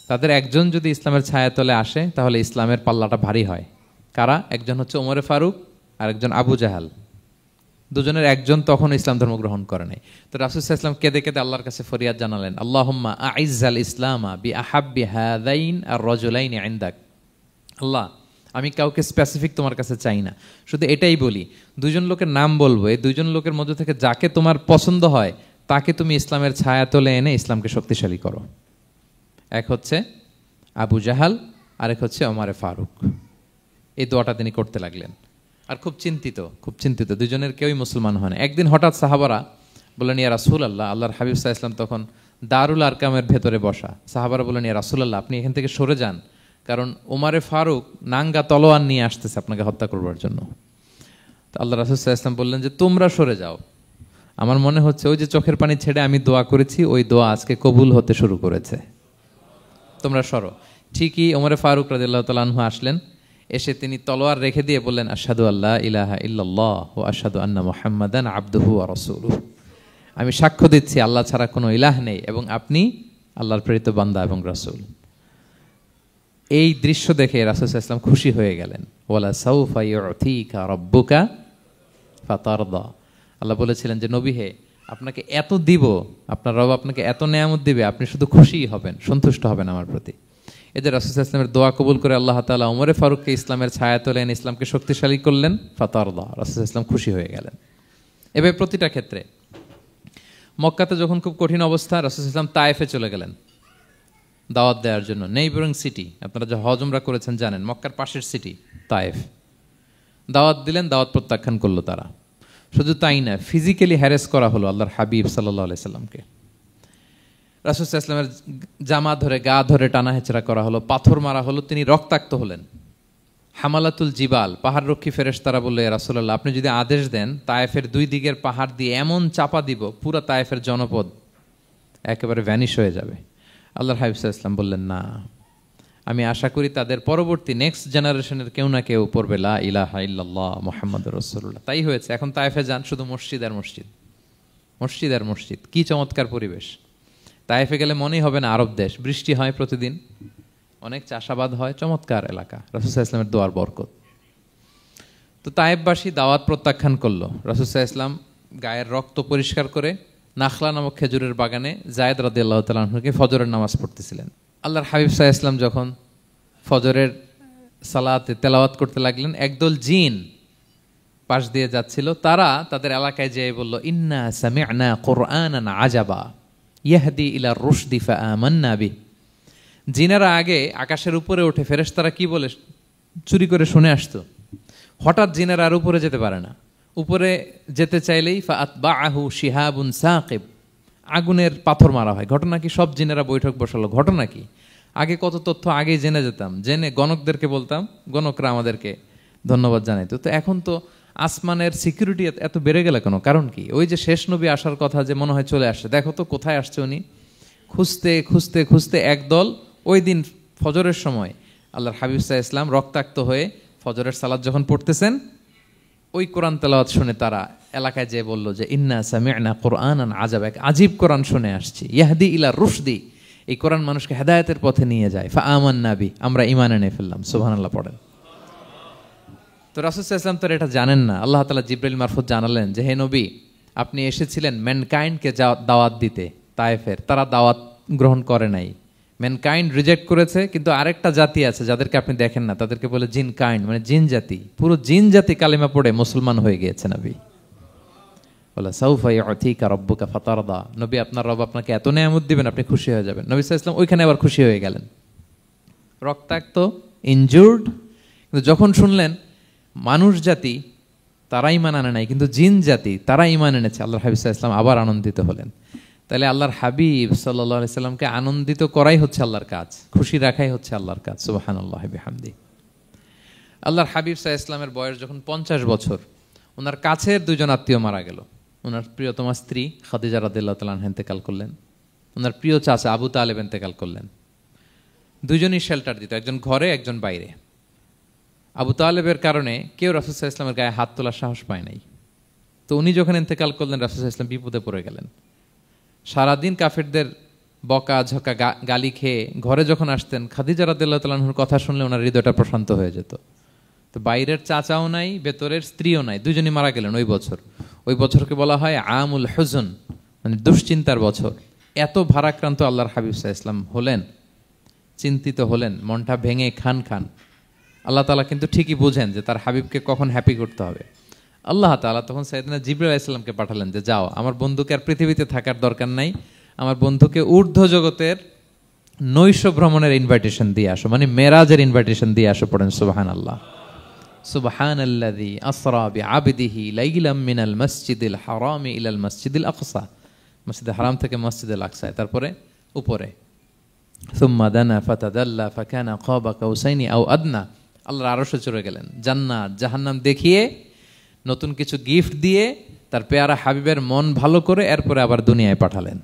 তাদের একজন যদি ইসলামের ছায়াতলে আসে তাহলে ইসলামের পাল্লাটা ভারী হয়। কারা? একজন হচ্ছে ওমরে ফারুক আর একজন আবু জাহাল। দুজনের একজন তখন ইসলাম ধর্ম গ্রহণ করে নাই। তো রাসূল সাল্লাল্লাহু আলাইহি ওয়াসাল্লাম কেঁদে কেঁদে আল্লাহর কাছে ফরিয়াদ জানালেন, আল্লাহুম্মা আইজ্জাল ইসলামা বিআহাব্বি হাযাইন আর রাজুলাইনি ইনদাক। আল্লাহ, আমি কাউকে স্পেসিফিক তোমার কাছে চাই না, শুধু এটাই বলি, দুজন লোকের নাম বলবো, এই দুজন লোকের মধ্যে থেকে যাকে তোমার পছন্দ হয় তাকে তুমি ইসলামের ছায়াতলে এনে ইসলামকে শক্তিশালী করো। এক হচ্ছে আবু জাহাল, আরেক হচ্ছে ওমরে ফারুক। এই দোয়াটা তিনি করতে লাগলেন। আর খুব চিন্তিত, দুজনের কেউই মুসলমান হয় না। একদিন হঠাৎ সাহাবারা বললেন, ইয়া রাসূলুল্লাহ, আল্লাহর হাবিব সাল্লাল্লাহু আলাইহি ওয়াসাল্লাম তখন দারুল আরকামের ভেতরে বসা। সাহাবারা বললেন, ইয়া রাসূলুল্লাহ, আপনি এখান থেকে সরে যান, কারণ ওমরে ফারুক নাঙ্গা তলোয়ার নিয়ে আসতেছে আপনাকে হত্যা করবার জন্য। তো আল্লাহ রাসূল সাল্লাল্লাহু আলাইহি ওয়াসাল্লাম বললেন যে তোমরা সরে যাও, আমার মনে হচ্ছে ওই যে চোখের পানি ছেড়ে আমি দোয়া করেছি, ওই দোয়া আজকে কবুল হতে শুরু করেছে, তোমরা সরো। ঠিকই ওমরে ফারুক রাদিয়াল্লাহু তাআলা আনহু আসলেন, এসে তিনি তলোয়ার রেখে দিয়ে বললেন, আশহাদু আল্লা ইলাহা ইল্লাল্লাহ ওয়া আশহাদু আন্না মুহাম্মাদান আবদুহু ওয়া রাসূলুহু, আমি সাক্ষ্য দিচ্ছি আল্লাহ ছাড়া কোনো ইলাহ নেই এবং আপনি আল্লাহর প্রেরিত বান্দা এবং রাসূল। এই দৃশ্য দেখে রাসূল সাল্লাল্লাহু আলাইহি ওয়াসাল্লাম খুশি হয়ে গেলেন। ওয়ালা সাউফা ইউতিকা রাব্বুকা ফাতারদা, আল্লাহ বলেছিলেন যে নবী হে, আপনাকে এত দিব, আপনার রব আপনাকে এত নেয়ামত দিবে, আপনি শুধু খুশিই হবেন, সন্তুষ্ট হবেন আমার প্রতি। এদের রাসূল সাল্লাল্লাহু আলাইহি ওয়াসাল্লামের দোয়া কবুল করে আল্লাহ তাআলা ওমরে ফারুককে ইসলামের ছায়াতলে এনে ইসলামকে শক্তিশালী করলেন। ফাতারদা, রাসূল সাল্লাল্লাহু আলাইহি ওয়াসাল্লাম খুশি হয়ে গেলেন। এভাবে প্রতিটা ক্ষেত্রে। মক্কাতে যখন খুব কঠিন অবস্থা, রাসূল সাল্লাল্লাহু আলাইহি ওয়াসাল্লাম তায়েফে চলে গেলেন দাওয়াত দেওয়ার জন্য। নেইবারিং সিটি, আপনারা যে হজ উমরা করেছেন জানেন, মক্কার পাশের সিটি তায়েফ। দাওয়াত দিলেন, দাওয়াত প্রত্যাখ্যান করলো তারা। শুধু তাই না, ফিজিক্যালি হ্যারেস করা হলো আল্লাহর হাবিব সাল্লাল্লাহু আলাইহি সাল্লামকে। রাসূল সাল্লাল্লাহু আলাইহি ওয়াসাল্লামের জামা ধরে, গা ধরে টানা হেচড়া করা হলো, পাথর মারা হলো, তিনি রক্তাক্ত হলেন। হামালাতুল জিবাল, পাহাড়রক্ষী ফেরেশতারা বলল, ইয়া রাসূলুল্লাহ, আপনি যদি আদেশ দেন তায়েফের দুই দিকের পাহাড় দিয়ে এমন চাপা দিব, পুরো তায়েফের জনপদ একেবারে ভ্যানিশ হয়ে যাবে। আল্লাহর হাবিব সাল্লাল্লাহু আলাইহি ওয়াসাল্লাম বললেন, না, আমি আশা করি তাদের পরবর্তী নেক্সট জেনারেশনের কেউ না কেউ পড়বে লা ইলাহা ইল্লাল্লাহ মুহাম্মাদুর রাসূলুল্লাহ। তাই হয়েছে। এখন তায়েফে যান, শুধু মসজিদ আর মসজিদ, মসজিদ আর মসজিদ। কি চমৎকার পরিবেশ! তায়েফে গেলে মনেই হবে না আরব দেশ। বৃষ্টি হয় প্রতিদিন, অনেক চাষাবাদ হয়, চমৎকার এলাকা। রাসূল সাল্লাল্লাহু আলাইহি ওয়াসাল্লামের দোয়ার বরকত। তো তায়েফবাসী দাওয়াত প্রত্যাখ্যান করলো। রাসূল সাল্লাল্লাহু আলাইহি ওয়াসাল্লাম গায়ের রক্ত পরিষ্কার করে নাখলা নামক খেজুরের বাগানে যায়েদ রাদিয়াল্লাহু তাআলা আনহুকে ফজরের নামাজ পড়তেছিলেন। আল্লাহর হাবিব সাল্লাল্লাহু আলাইহি ওয়াসাল্লাম যখন ফজরের সালাতে তেলাওয়াত করতে লাগলেন, একদল জিন পাশ দিয়ে যাচ্ছিল। তারা তাদের এলাকায় যেয়ে বলল, ইন্না সামি'না কুরআনান আজাবা ইয়াহদি ইলা রুশদি ফাআমান্না বিহি। জিনেরা আগে আকাশের উপরে উঠে ফেরেশতারা কি বলে চুরি করে শুনে আসতো। হঠাৎ জিনেরা আর উপরে যেতে পারে না, উপরে যেতে চাইলেই ফাআতবাআহু শিহাবুন সাকিব, আগুনের পাথর মারা হয়। ঘটনা কি? সব জিনেরা বৈঠক বসালো। ঘটনা কি? আগে কত তথ্য আগেই জেনে যেতাম, জেনে গণকদেরকে বলতাম, গণকরা আমাদেরকে ধন্যবাদ জানাইতো। তো এখন তো আসমানের সিকিউরিটি এত বেড়ে গেল কেন? কারণ কি? ওই যে শেষ নবী আসার কথা যে মনে হয় চলে আসছে, দেখো তো কোথায় আসছে উনি। খুঁজতে খুঁজতে খুঁজতে একদল ওই দিন ফজরের সময় আল্লাহর হাবিব সাল্লাল্লাহু আলাইহি ওয়াসাল্লাম রক্তাক্ত হয়ে ফজরের সালাত যখন পড়তেছেন, ওই কোরআন তেলাওয়াত শুনে তারা এলাকায় যেয়ে বলল যে ইন্না সামি'না কুরআনান আজাব, এক আজীব কোরআন শুনে আসছি, ইয়াহদি ইলা রুশদি, এই কোরআন মানুষকে হেদায়েতের পথে নিয়ে যায়। ফা আমান্না বি, আমরা ঈমান এনে ফেললাম। সুবহানাল্লাহ পড়েন। তো রাসূল সাল্লাল্লাহু আলাইহি ওয়াসাল্লাম তো এটা জানেন না। আল্লাহ তাআলা জিবরাইল মারফত জানালেন যে হে নবী, আপনি এসেছিলেন ম্যানকাইন্ডকে দাওয়াত দিতে তায়েফের, তারা দাওয়াত গ্রহণ করে নাই, ম্যানকাইন্ড রিজেক্ট করেছে। কিন্তু আরেকটা জাতি আছে যাদেরকে আপনি দেখেন না, তাদেরকে বলে জিন কাইন্ড, মানে জিন জাতি। পুরো জিন জাতি কালিমা পড়ে মুসলমান হয়ে গিয়েছে নবী। বলে সাউফা ইউতিকা রাব্বুকা ফাতারদা, নবী আপনার রব আপনাকে এত নেয়ামত দিবেন আপনি খুশি হয়ে যাবেন। নবী সাল্লাল্লাহু আলাইহি ওয়াসাল্লাম ওইখানে আবার খুশি হয়ে গেলেন, রক্তাক্ত, ইনজুর্ড। কিন্তু যখন শুনলেন মানুষ জাতি তারা ঈমান আনে নাই, কিন্তু জিন জাতি তারা ঈমান এনেছে, আল্লাহর হাবিব সাল্লাল্লাহু আলাইহি ওয়াসাল্লাম আবার আনন্দিত হলেন। তাহলে আল্লাহর হাবিব সাল্লাল্লাহু আলাইহি সাল্লামকে আনন্দিত করাই হচ্ছে আল্লাহর কাজ, খুশি রাখাই হচ্ছে আল্লাহর কাজ। সুবহানাল্লাহি বিহামদি। আল্লাহর হাবিব সাল্লাল্লাহু আলাইহি সাল্লামের বয়স যখন 50 বছর, ওনার কাছের দুজন আত্মীয় মারা গেল। ওনার প্রিয়তমা স্ত্রী খাদিজা রাদিয়াল্লাহু তাআলা আনহা ইন্তেকাল করলেন, ওনার প্রিয় চাচা আবু তালেব ইন্তেকাল করলেন। দুজনই শেল্টার দিত, একজন ঘরে একজন বাইরে। আবু তালেবের কারণে কেউ রাসূল সাল্লাল্লাহু আলাইহি ওয়াসাল্লামের গায়ে হাত তোলার সাহস পায় নাই। তো উনি যখন ইন্তেকাল করলেন, রাসূল সাল্লাল্লাহু আলাইহি ওয়াসাল্লাম বিপদে পড়ে গেলেন। সারাদিন কাফেরদের বকা ঝকা গালি খেয়ে ঘরে যখন আসতেন, খাদিজা রাদিয়াল্লাহু তাআলা আনহার কথা শুনলে ওনার হৃদয়টা প্রশান্ত হয়ে যেত। তো বাইরের চাচাও নাই, ভেতরের স্ত্রীও নাই, দুজনই মারা গেলেন ওই বছর। ওই বছরকে বলা হয় আমুল হুজন, মানে দুশ্চিন্তার বছর। এত ভারাক্রান্ত আল্লাহর হাবিব সাল্লাল্লাহু আলাইহি ওয়াসাল্লাম হলেন, চিন্তিত হলেন, মনটা ভেঙে খান খান। আল্লাহ তাআলা কিন্তু ঠিকই বুঝেন যে তার হাবিবকে কখন হ্যাপি করতে হবে। আল্লাহ তাআলা তখন সাইয়েদনা জিবরাইল আলাইহিস সালামকে পাঠালেন যে যাও, আমার বন্ধুকে আর পৃথিবীতে থাকার দরকার নাই, আমার বন্ধুকে ঊর্ধ্ব জগতের নৈশ ভ্রমণের ইনভাইটেশন দিয়ে আসো, মানে মেরাজের ইনভাইটেশন দিয়ে আসো। পড়েন সুবহানাল্লাহ। সুবহানাল্লাযী আসরা বিআবদিহি লাইলাম মিনাল মাসজিদিল হারামি ইলাল মাসজিদিল আকসা, মসজিদে হারাম থেকে মসজিদুল আকসায়, তারপরে উপরে। সুম্মা দানা ফাতাদাল্লা ফাকানা কাবা কাউসাইনি আও আদনা, আল্লাহর আরশে চড়ে গেলেন, জান্নাত জাহান্নাম দেখিয়ে, নতুন কিছু গিফট দিয়ে, তার পেয়ারা হাবিবের মন ভালো করে এরপরে আবার দুনিয়ায় পাঠালেন।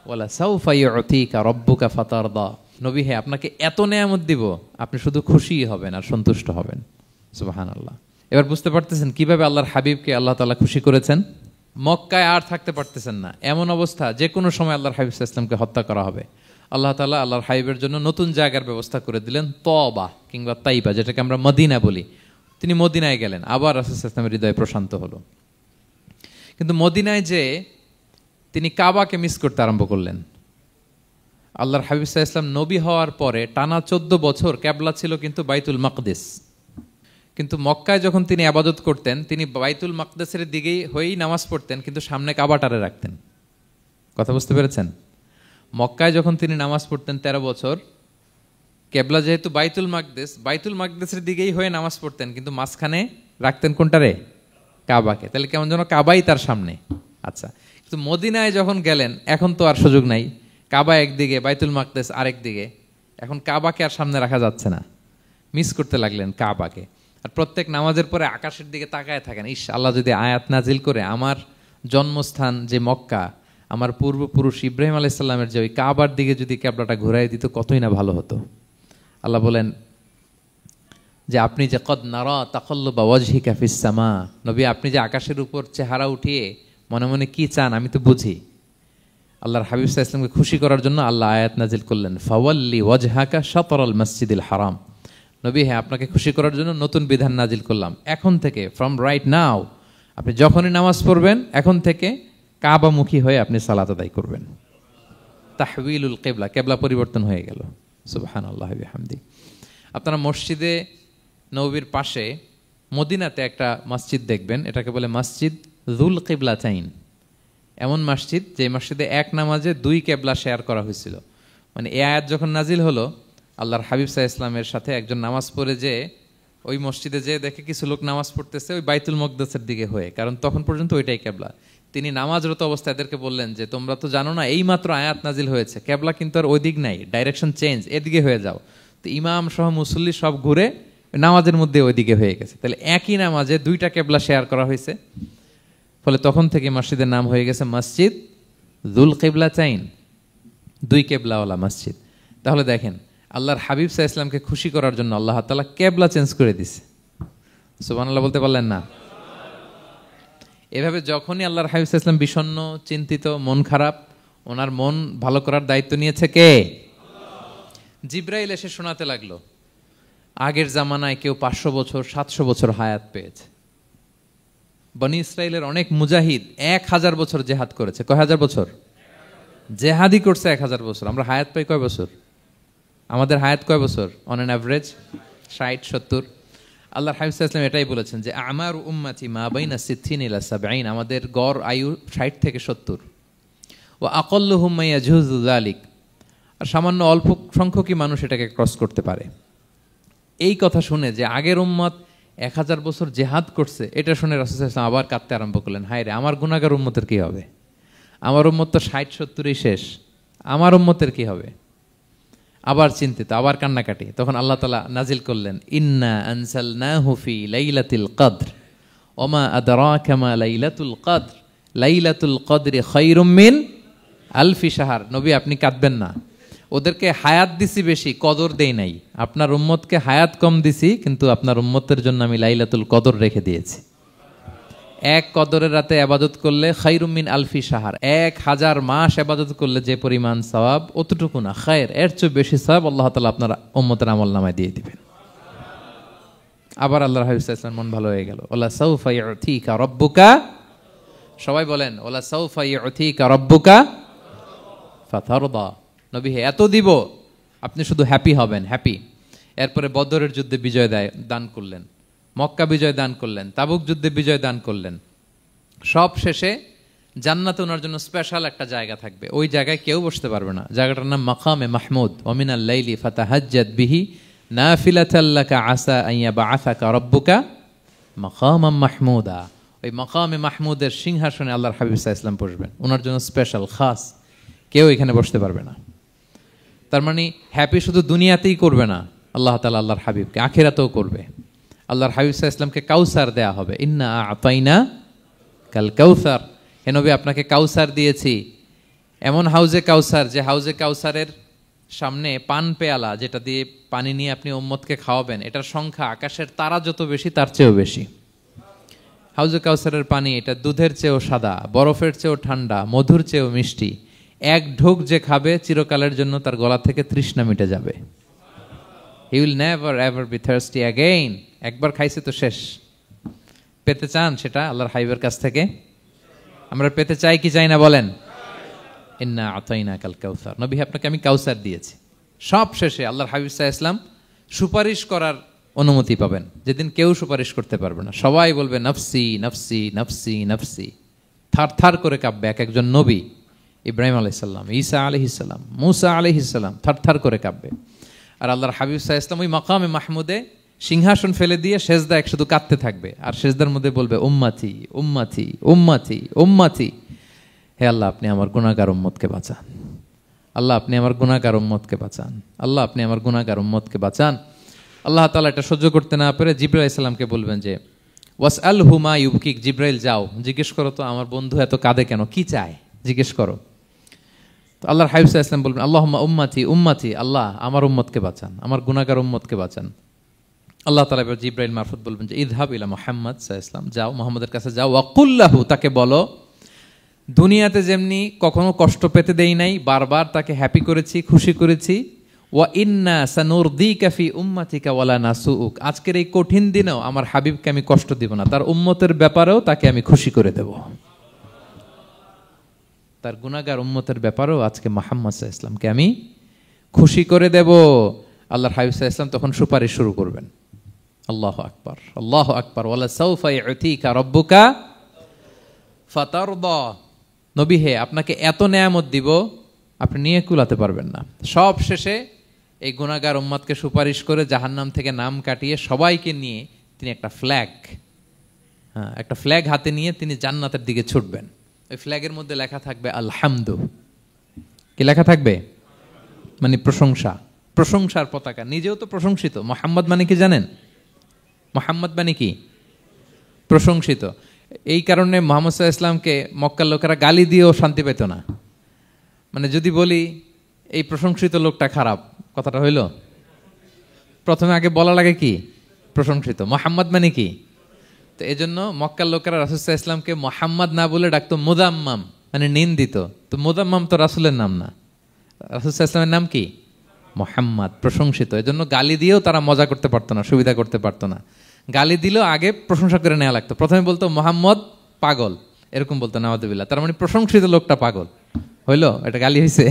ওয়ালা সাউফা ইউতিকা রাব্বুকা ফাতারদা, নবী হে আপনাকে এত নেয়ামত দিব, আপনি শুধু খুশিই হবেন আর সন্তুষ্ট হবেন। সুবহানাল্লাহ। এবার বুঝতে পারতেছেন কিভাবে আল্লাহর হাবিবকে আল্লাহ তাআলা খুশি করেছেন। মক্কায় আর থাকতে পারতেছেন না, এমন অবস্থা যে কোনো সময় আল্লাহর হাবিব সাল্লাল্লাহু আলাইহি ওয়াসাল্লামকে হত্যা করা হবে। আল্লাহ তাআলা আল্লাহর হাবিবের জন্য নতুন জায়গার ব্যবস্থা করে দিলেন, তওবা কিংবা তাইবা, যেটাকে আমরা মদিনা বলি। তিনি মদিনায় গেলেন, আবার রাসূল সাল্লাল্লাহু আলাইহি ওয়াসাল্লামের হৃদয় প্রশান্ত হলো। কিন্তু মদিনায় যে তিনি কাবাকে মিস করতে আরম্ভ করলেন। আল্লাহর হাবিব সাল্লাল্লাহু আলাইহি ওয়াসাল্লাম নবী হওয়ার পরে টানা 14 বছর কিবলা ছিল কিন্তু বাইতুল মাকদিস। কিন্তু মক্কায় যখন তিনি ইবাদত করতেন, তিনি বাইতুল মাকদিসের দিকেই হয়েই নামাজ পড়তেন, কিন্তু সামনে কাবাটারে রাখতেন। কথা বুঝতে পেরেছেন? মক্কায় যখন তিনি নামাজ পড়তেন 13 বছর, কিবলা যেহেতু বাইতুল মাকদিস, বাইতুল মাকদিসের দিকেই হয়ে নামাজ পড়তেন, কিন্তু মাঝখানে রাখতেন কোনটারে? কাবাকে। তাহলে কেমন যেন কাবাই তার সামনে। আচ্ছা, কিন্তু মদিনায় যখন গেলেন, এখন তো আর সুযোগ নাই, কাবা একদিকে, বাইতুল মাকদিস আরেক দিকে, এখন কাবাকে আর সামনে রাখা যাচ্ছে না। মিস করতে লাগলেন কাবাকে। আর প্রত্যেক নামাজের পরে আকাশের দিকে তাকায় থাকেন, ইস আল্লাহ যদি আয়াত নাজিল করে আমার জন্মস্থান যে মক্কা, আমার পূর্বপুরুষ ইব্রাহিম আলাইহিস সালামের যে ওই কাবার দিকে যদি কিবলাটা ঘুরাই দিত, কতই না ভালো হতো। আল্লাহ বলেন যে আপনি যে কদ নারা তাকাল্লুবা ওয়াজহিকা ফিস সামা, নবী আপনি যে আকাশের উপর চেহারা উঠিয়ে মনে মনে কি চান আমি তো বুঝি। আল্লাহর হাবিব সাল্লাল্লাহু আলাইহি ওয়াসাল্লামকে খুশি করার জন্য আল্লাহ আয়াত নাজিল করলেন, ফাওয়াল্লি ওয়াজহাকা শাতরাল মাসজিদিল হারাম। নবী হ্যাঁ, আপনাকে খুশি করার জন্য নতুন বিধান নাজিল করলাম। এখন থেকে, ফ্রম রাইট নাও, আপনি যখনই নামাজ পড়বেন এখন থেকে কাবামুখী হয়ে আপনি সালাত আদায় করবেন। তাহউইলুল কিবলা, কিবলা পরিবর্তন হয়ে গেল। সুবহানাল্লাহি বিহামদি। আপনারা মসজিদে নববীর পাশে মদিনাতে একটা মসজিদ দেখবেন, এটাকে বলে মসজিদ যুল কিবলাতাইন। এমন মসজিদ যে মসজিদে এক নামাজে 2 কিবলা শেয়ার করা হয়েছিল। মানে এই আয়াত যখন নাজিল হলো, আল্লাহর হাবিব সাল্লাল্লাহু আলাইহি ওয়াসাল্লামের সাথে একজন নামাজ পড়ে যে ওই মসজিদে যে দেখে কিছু লোক নামাজ পড়তেছে ওই বাইতুল মাকদিসের দিকে হয়ে, কারণ তখন পর্যন্ত ওইটাই কিবলা। তিনি নামাজরত অবস্থায় এদেরকে বললেন যে তোমরা তো জানো না এই মাত্র আয়াত নাজিল হয়েছে, কিবলা কিন্তু আর ওই দিক নাই, ডাইরেকশন চেঞ্জ, এদিকে হয়ে যাও। তো ইমাম সহ মুসল্লি সব ঘুরে নামাজের মধ্যে ওইদিকে হয়ে গেছে। তাহলে একই নামাজে 2টা কিবলা শেয়ার করা হয়েছে, ফলে তখন থেকে মসজিদের নাম হয়ে গেছে মসজিদ যুল কিবলাতাইন, 2 কিবলাওয়ালা মসজিদ। তাহলে দেখেন আল্লাহর হাবিব সাল্লাল্লাহু আলাইহি ওয়াসাল্লামকে খুশি করার জন্য আল্লাহ তাআলা কিবলা চেঞ্জ করে দিয়েছে। সুবহানাল্লাহ বলতে পারলেন না? এভাবে যখনই আল্লাহর হাবিব সাল্লাল্লাহু আলাইহি ওয়াসাল্লাম বিষণ্ণ, চিন্তিত, মন খারাপ, ওনার মন ভালো করার দায়িত্ব নিয়েছে কে? জিব্রাইল এসে শোনাতে লাগলো আগের জামানায় কেউ 500 বছর 700 বছর হায়াত পেয়েছে। বনি ইসরাইলের অনেক মুজাহিদ 1000 বছর জেহাদ করেছে। কয় হাজার বছর জেহাদি করছে? 1000 বছর। আমরা হায়াত পাই কয় বছর? আমাদের হায়াত কয় বছর অন অ্যান অ্যাভারেজ? 60-70। আল্লাহর হাবিব সাল্লাল্লাহু আলাইহি ওয়াসাল্লাম এটাই বলেছেন যে আমার উম্মতি মা বাইনা 60 ইলা 70, আমাদের গড় আয়ু 60 থেকে 70। ওয়া আকাল্লুহুম মা ইয়াজুজু যালিক, আর সামান্য অল্প সংখ্যকই মানুষ এটাকে ক্রস করতে পারে। এই কথা শুনে যে আগের উম্মত 1000 বছর জেহাদ করছে, এটা শুনে রাসূল সাল্লাল্লাহু আলাইহি ওয়াসাল্লাম আবার কাঁদতে আরম্ভ করলেন, হায় রে আমার গুনাহগার উম্মতের কি হবে? আমার উম্মত তো 60-70ই শেষ, আমার উম্মতের কি হবে? আবার চিন্তিত, আবার কান্নাকাটি। তখন আল্লাহ তাআলা নাজিল করলেন, ইন্না আনজালনাহু ফি লাইলাতিল কদর ওমা আদরাকা মা লাইলাতুল কদর লাইলাতুল কদরি খায়রুম মিন আলফি শাহর। নবী আপনি কাঁদবেন না, ওদেরকে হায়াত দিছি বেশি, কদর দেই নাই। আপনার উম্মতকে হায়াত কম দিছি, কিন্তু আপনার উম্মতের জন্য আমি লাইলাতুল কদর রেখে দিয়েছি। এক কদরের রাতে ইবাদত করলে খায়রুম মিন আলফি শাহর, 1000 মাস ইবাদত করলে যে পরিমাণ সওয়াব, অতটুকু না, খায়ের, এর চেয়ে বেশি সওয়াব আল্লাহ তাআলা আপনার উম্মতের আমলনামায় দিয়ে দিবেন। আবার আল্লাহর হাবিব সাল্লাল্লাহু আলাইহি ওয়াসাল্লাম মন ভালো হয়ে গেল। ওয়ালা সাউফা ইউতিকা রাব্বুকা, সবাই বলেন ওয়ালা সাউফা ইউতিকা রাব্বুকা ফাতারদা। নবী হে এত দিব, আপনি শুধু হ্যাপি হবেন, হ্যাপি। এরপরে বদরের যুদ্ধে বিজয় দান করলেন, মক্কা বিজয় দান করলেন, তাবুক যুদ্ধে বিজয় দান করলেন। সব শেষে জান্নাতে ওনার জন্য স্পেশাল একটা জায়গা থাকবে, ওই জায়গায় কেউ বসতে পারবে না। জায়গাটার নাম মাকামে মাহমুদ। ওমিনাল লাইলি ফাতাহাজ্জাদ বিহি নাফিলাতাল লাকা আসা আন ইয়াবআসাকা রাব্বুকা মাকামাম মাহমুদা। ওই মাকামে মাহমুদের সিংহাসনে আল্লাহর হাবিব সাল্লাল্লাহু আলাইহি ওয়াসাল্লাম বসবেন, ওনার জন্য স্পেশাল, খাস, কেউ এখানে বসতে পারবে না। তার মানে হ্যাপি শুধু দুনিয়াতেই করবে না আল্লাহ তাআলা আল্লাহর হাবিবকে, আখিরাতেও করবে। আল্লাহর হাবিব সাল্লাল্লাহু আলাইহি ওয়াসাল্লামকে কাউসার দেয়া হবে, ইন্না আতাইনা কাল কাউসার। হে নবী আপনাকে কাউসার দিয়েছি, এমন হাউজে কাউসার যে হাউজে কাউসারের সামনে পান পেয়ালা, যেটা দিয়ে পানি নিয়ে আপনি উম্মতকে খাওয়াবেন, এটার সংখ্যা আকাশের তারা যত বেশি তার চেয়েও বেশি। হাউজে কাউসারের পানি এটা দুধের চেয়েও সাদা, বরফের চেয়েও ঠান্ডা, মধুর চেয়েও মিষ্টি। এক ঢোক যে খাবে চিরকালের জন্য তার গলা থেকে তৃষ্ণা মিটে যাবে। He will never ever be thirsty again. একবার খাইছে তো শেষ। পেতে চান সেটা আল্লাহর হাবিবের কাছ থেকে? আমরা পেতে চাই কি চাই না বলেন? ইন্না আতাইনা কাল কাউসার। নবী আপনাকে আমি কাউসার দিয়েছি। সব শেষে আল্লাহর হাবিব সাল্লাল্লাহু আলাইহি ওয়াসাল্লাম সুপারিশ করার অনুমতি পাবেন, যেদিন কেউ সুপারিশ করতে পারবে না। সবাই বলবে নফসি নফসি নফসি নফসি, থার থার করে কাঁপবে। এক একজন নবী, ইব্রাহিম আলাইহিস সালাম, ঈসা আলাইহিস সালাম, মুসা আলাইহিস সালাম, থার থার করে কাঁপবে। আর আল্লাহর হাবিব সাল্লাল্লাহু আলাইহি ওয়াসাল্লাম ওই মাকামে মাহমুদে সিংহাসন ফেলে দিয়ে সেজদায় শুধু কাঁদতে থাকবে, আর সেজদার মধ্যে বলবে উম্মতি উম্মতি উম্মতি উম্মতি। হে আল্লাহ আপনি আমার গুনাহগার উম্মতকে বাঁচান, আল্লাহ আপনি আমার গুনাহগার উম্মতকে বাঁচান, আল্লাহ আপনি আমার গুনাহগার উম্মতকে বাঁচান। আল্লাহ তাআলা এটা সহ্য করতে না পেরে জিবরাইল আলাইহিস সালামকে বলবেন যে ওয়াসআলহু মা ইউবকিক, জিবরাইল যাও জিজ্ঞেস করো তো আমার বন্ধু এত কাঁদে কেন, কি চায় জিজ্ঞেস করো। তো আল্লাহর হাবিব সাল্লাল্লাহু আলাইহি ওয়াসাল্লাম বলবেন আল্লাহুম্মা উম্মতি উম্মতি, আল্লাহ আমার উম্মতকে বাঁচান, আমার গুনাহগার উম্মতকে বাঁচান। আল্লাহ তাআলা এবার জিবরাইল মারফত বলবেন যে ইযহাব ইলা মুহাম্মদ সাল্লাল্লাহু আলাইহি ওয়াসাল্লাম, যাও মুহাম্মদের কাছে যাও, ওয়াকুল লাহু, তাকে বলো দুনিয়াতে যেমনি কখনো কষ্ট পেতে দেই নাই, বারবার তাকে হ্যাপি করেছি, খুশি করেছি। ওয়া ইন্না সানুরদিকা ফি উম্মাতিকা ওয়ালা নাসুউক, আজকের এই কঠিন দিনেও আমার হাবিবকে আমি কষ্ট দিব না, তার উম্মতের ব্যাপারেও তাকে আমি খুশি করে দেব। তার গুনাহগার উম্মতের ব্যাপারেও আজকে মুহাম্মদ সাল্লাল্লাহু আলাইহি ওয়াসাল্লামকে আমি খুশি করে দেব। আল্লাহর হাবিব সাল্লাল্লাহু আলাইহি ওয়াসাল্লাম তখন সুপারিশ শুরু করবেন। আল্লাহু আকবার, আল্লাহু আকবার। ওয়ালা সাউফা ইউতিকা রাব্বুকা ফাতারদা। নবী হে আপনাকে এত নেয়ামত দিব আপনি নিয়ে কুলাতে পারবেন না। সব শেষে এই গুনাহগার উম্মতকে সুপারিশ করে জাহান্নাম থেকে নাম কাটিয়ে সবাইকে নিয়ে তিনি একটা ফ্ল্যাগ হাতে নিয়ে তিনি জান্নাতের দিকে ছুটবেন। ওই ফ্ল্যাগের মধ্যে লেখা থাকবে আলহামদু। কি লেখা থাকবে? মানে প্রশংসা, প্রশংসার পতাকা। নিজেও তো প্রশংসিত। মুহাম্মদ মানে কি জানেন? মুহাম্মদ মানে কি? প্রশংসিত। এই কারণে মুহাম্মদ সাল্লাল্লাহু আলাইহি ওয়াসাল্লামকে মক্কার লোকেরা গালি দিয়েও শান্তি পেত না। মানে যদি বলি এই প্রশংসিত লোকটা খারাপ, কথাটা হইল? প্রথমে আগে বলা লাগে কি? প্রশংসিত। মুহাম্মদ মানে কি? তো এই জন্য মক্কার লোকেরা রাসূল সাল্লাল্লাহু আলাইহি ওয়াসাল্লামকে মুহাম্মদ না বলে ডাকতো মুদাম্মাম, মানে নিন্দিত। তো মুদাম্মাম তো রাসূলের নাম না, রাসূল সাল্লাল্লাহু আলাইহি ওয়াসাল্লামের নাম কি? মুহাম্মদ, প্রশংসিত। এই জন্য গালি দিয়েও তারা মজা করতে পারতো না, সুবিধা করতে পারতো না। গালি দিলেও আগে প্রশংসা করে নেওয়া লাগতো। প্রথমে বলতো মুহাম্মদ পাগল, এরকম বলতো নাউযুবিল্লাহ, তার মানে প্রশংসিত লোকটা পাগল হইলো, এটা গালি হয়েছে,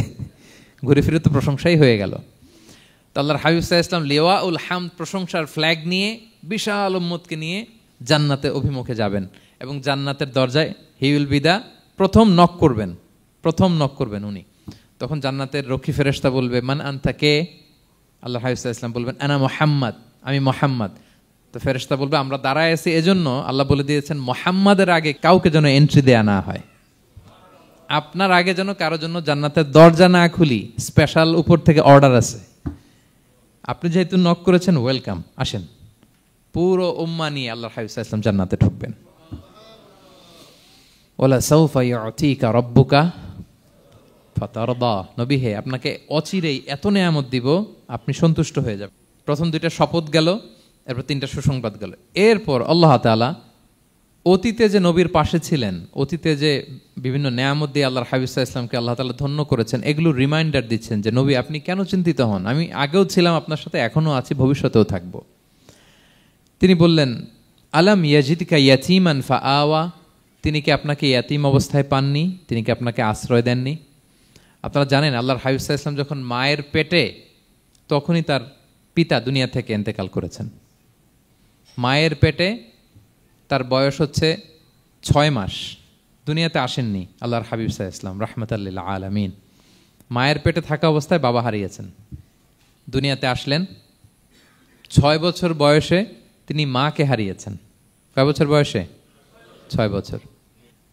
ঘুরে ফিরে তো প্রশংসাই হয়ে গেল। তো আল্লাহর হাবিব সাল্লাল্লাহু আলাইহি ওয়াসাল্লাম লিওয়াউল হামদ, প্রশংসার ফ্ল্যাগ নিয়ে বিশাল উম্মতকে নিয়ে জান্নাতে অভিমুখে যাবেন এবং জান্নাতের দরজায় হি উইল বি দা প্রথম নক করবেন উনি। তখন জান্নাতের রক্ষী ফেরেশতা বলবে মান আনতা, কে? আল্লাহর হাবিব সাল্লাল্লাহু আলাইহি ওয়াসাল্লাম বলবেন আনা মুহাম্মদ, আমি মুহাম্মদ। তো ফেরেশতা বলবে আমরা দাঁড়ায় আছি এজন্য আল্লাহ বলে দিয়েছেন মুহাম্মাদের আগে কাউকে যেন এন্ট্রি দেয়া না হয়, আপনার আগে যেন কারো জন্য জান্নাতের দরজা না খুলি, স্পেশাল উপর থেকে অর্ডার আছে। আপনি যেহেতু নক করেছেন, ওয়েলকাম, আসেন। পুরো উম্মাহ নিয়ে আল্লাহর হাবিব সাল্লাল্লাহু আলাইহি ওয়াসাল্লাম জান্নাতে ঢুকবেন। ওয়ালা সাউফা ইউতিকা রাব্বুকা ফাতারদা, নবী হে আপনাকে অচিরেই এত নেয়ামত দিব আপনি সন্তুষ্ট হয়ে যাবেন। প্রথম দুইটা শপথ গেল, এরপর তিনটা সুসংবাদ গেল। এরপর আল্লাহ তাআলা অতীতে যে নবীর পাশে ছিলেন, অতীতে যে বিভিন্ন নেয়ামত দিয়ে আল্লাহর হাবিব সাল্লাল্লাহু আলাইহি ওয়াসাল্লামকে আল্লাহ তাআলা ধন্য করেছেন, এগুলো রিমাইন্ডার দিচ্ছেন যে নবী আপনি কেন চিন্তিত হন, আমি আগেও ছিলাম আপনার সাথে, এখনো আছি, ভবিষ্যতেও থাকব। তিনি বললেন আলাম ইয়াজিদকা ইয়াতীমান ফাআওয়া, তিনি কি আপনাকে ইয়াতীম অবস্থায় পাননি, তিনি কি আপনাকে আশ্রয় দেননি? আপনারা জানেন আল্লাহর হাবিব সাল্লাল্লাহু আলাইহি ওয়াসাল্লাম যখন মায়ের পেটে, তখনই তার পিতা দুনিয়া থেকে ইন্তেকাল করেছেন। মায়ের পেটে তার বয়স হচ্ছে 6 মাস, দুনিয়াতে আসেননি আল্লাহর হাবিব সাল্লাল্লাহু আলাইহি ওয়াসাল্লাম রাহমাতাল লিল আলামিন। মায়ের পেটে থাকা অবস্থায় বাবা হারিয়েছেন, দুনিয়াতে আসলেন 6 বছর বয়সে তিনি মাকে হারিয়েছেন। কয় বছর বয়সে? 6 বছর।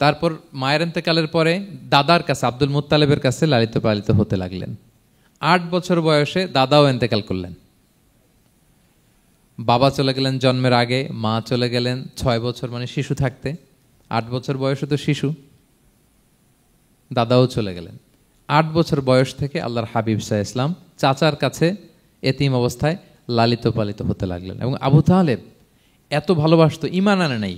তারপর মায়ের ইন্তেকালের পরে দাদার কাছে, আব্দুল মুত্তালিবের কাছে লালিত পালিত হতে লাগলেন। 8 বছর বয়সে দাদাও ইন্তেকাল করলেন। বাবা চলে গেলেন জন্মের আগে, মা চলে গেলেন 6 বছর, মানে শিশু থাকতে। 8 বছর বয়সে তো শিশু, দাদাও চলে গেলেন। 8 বছর বয়স থেকে আল্লাহর হাবিব সাল্লাল্লাহু আলাইহি ওয়াসাল্লাম চাচার কাছে এতিম অবস্থায় লালিত পালিত হতে লাগলেন। এবং আবু তালেব এত ভালোবাসতো, ইমান আনে নাই,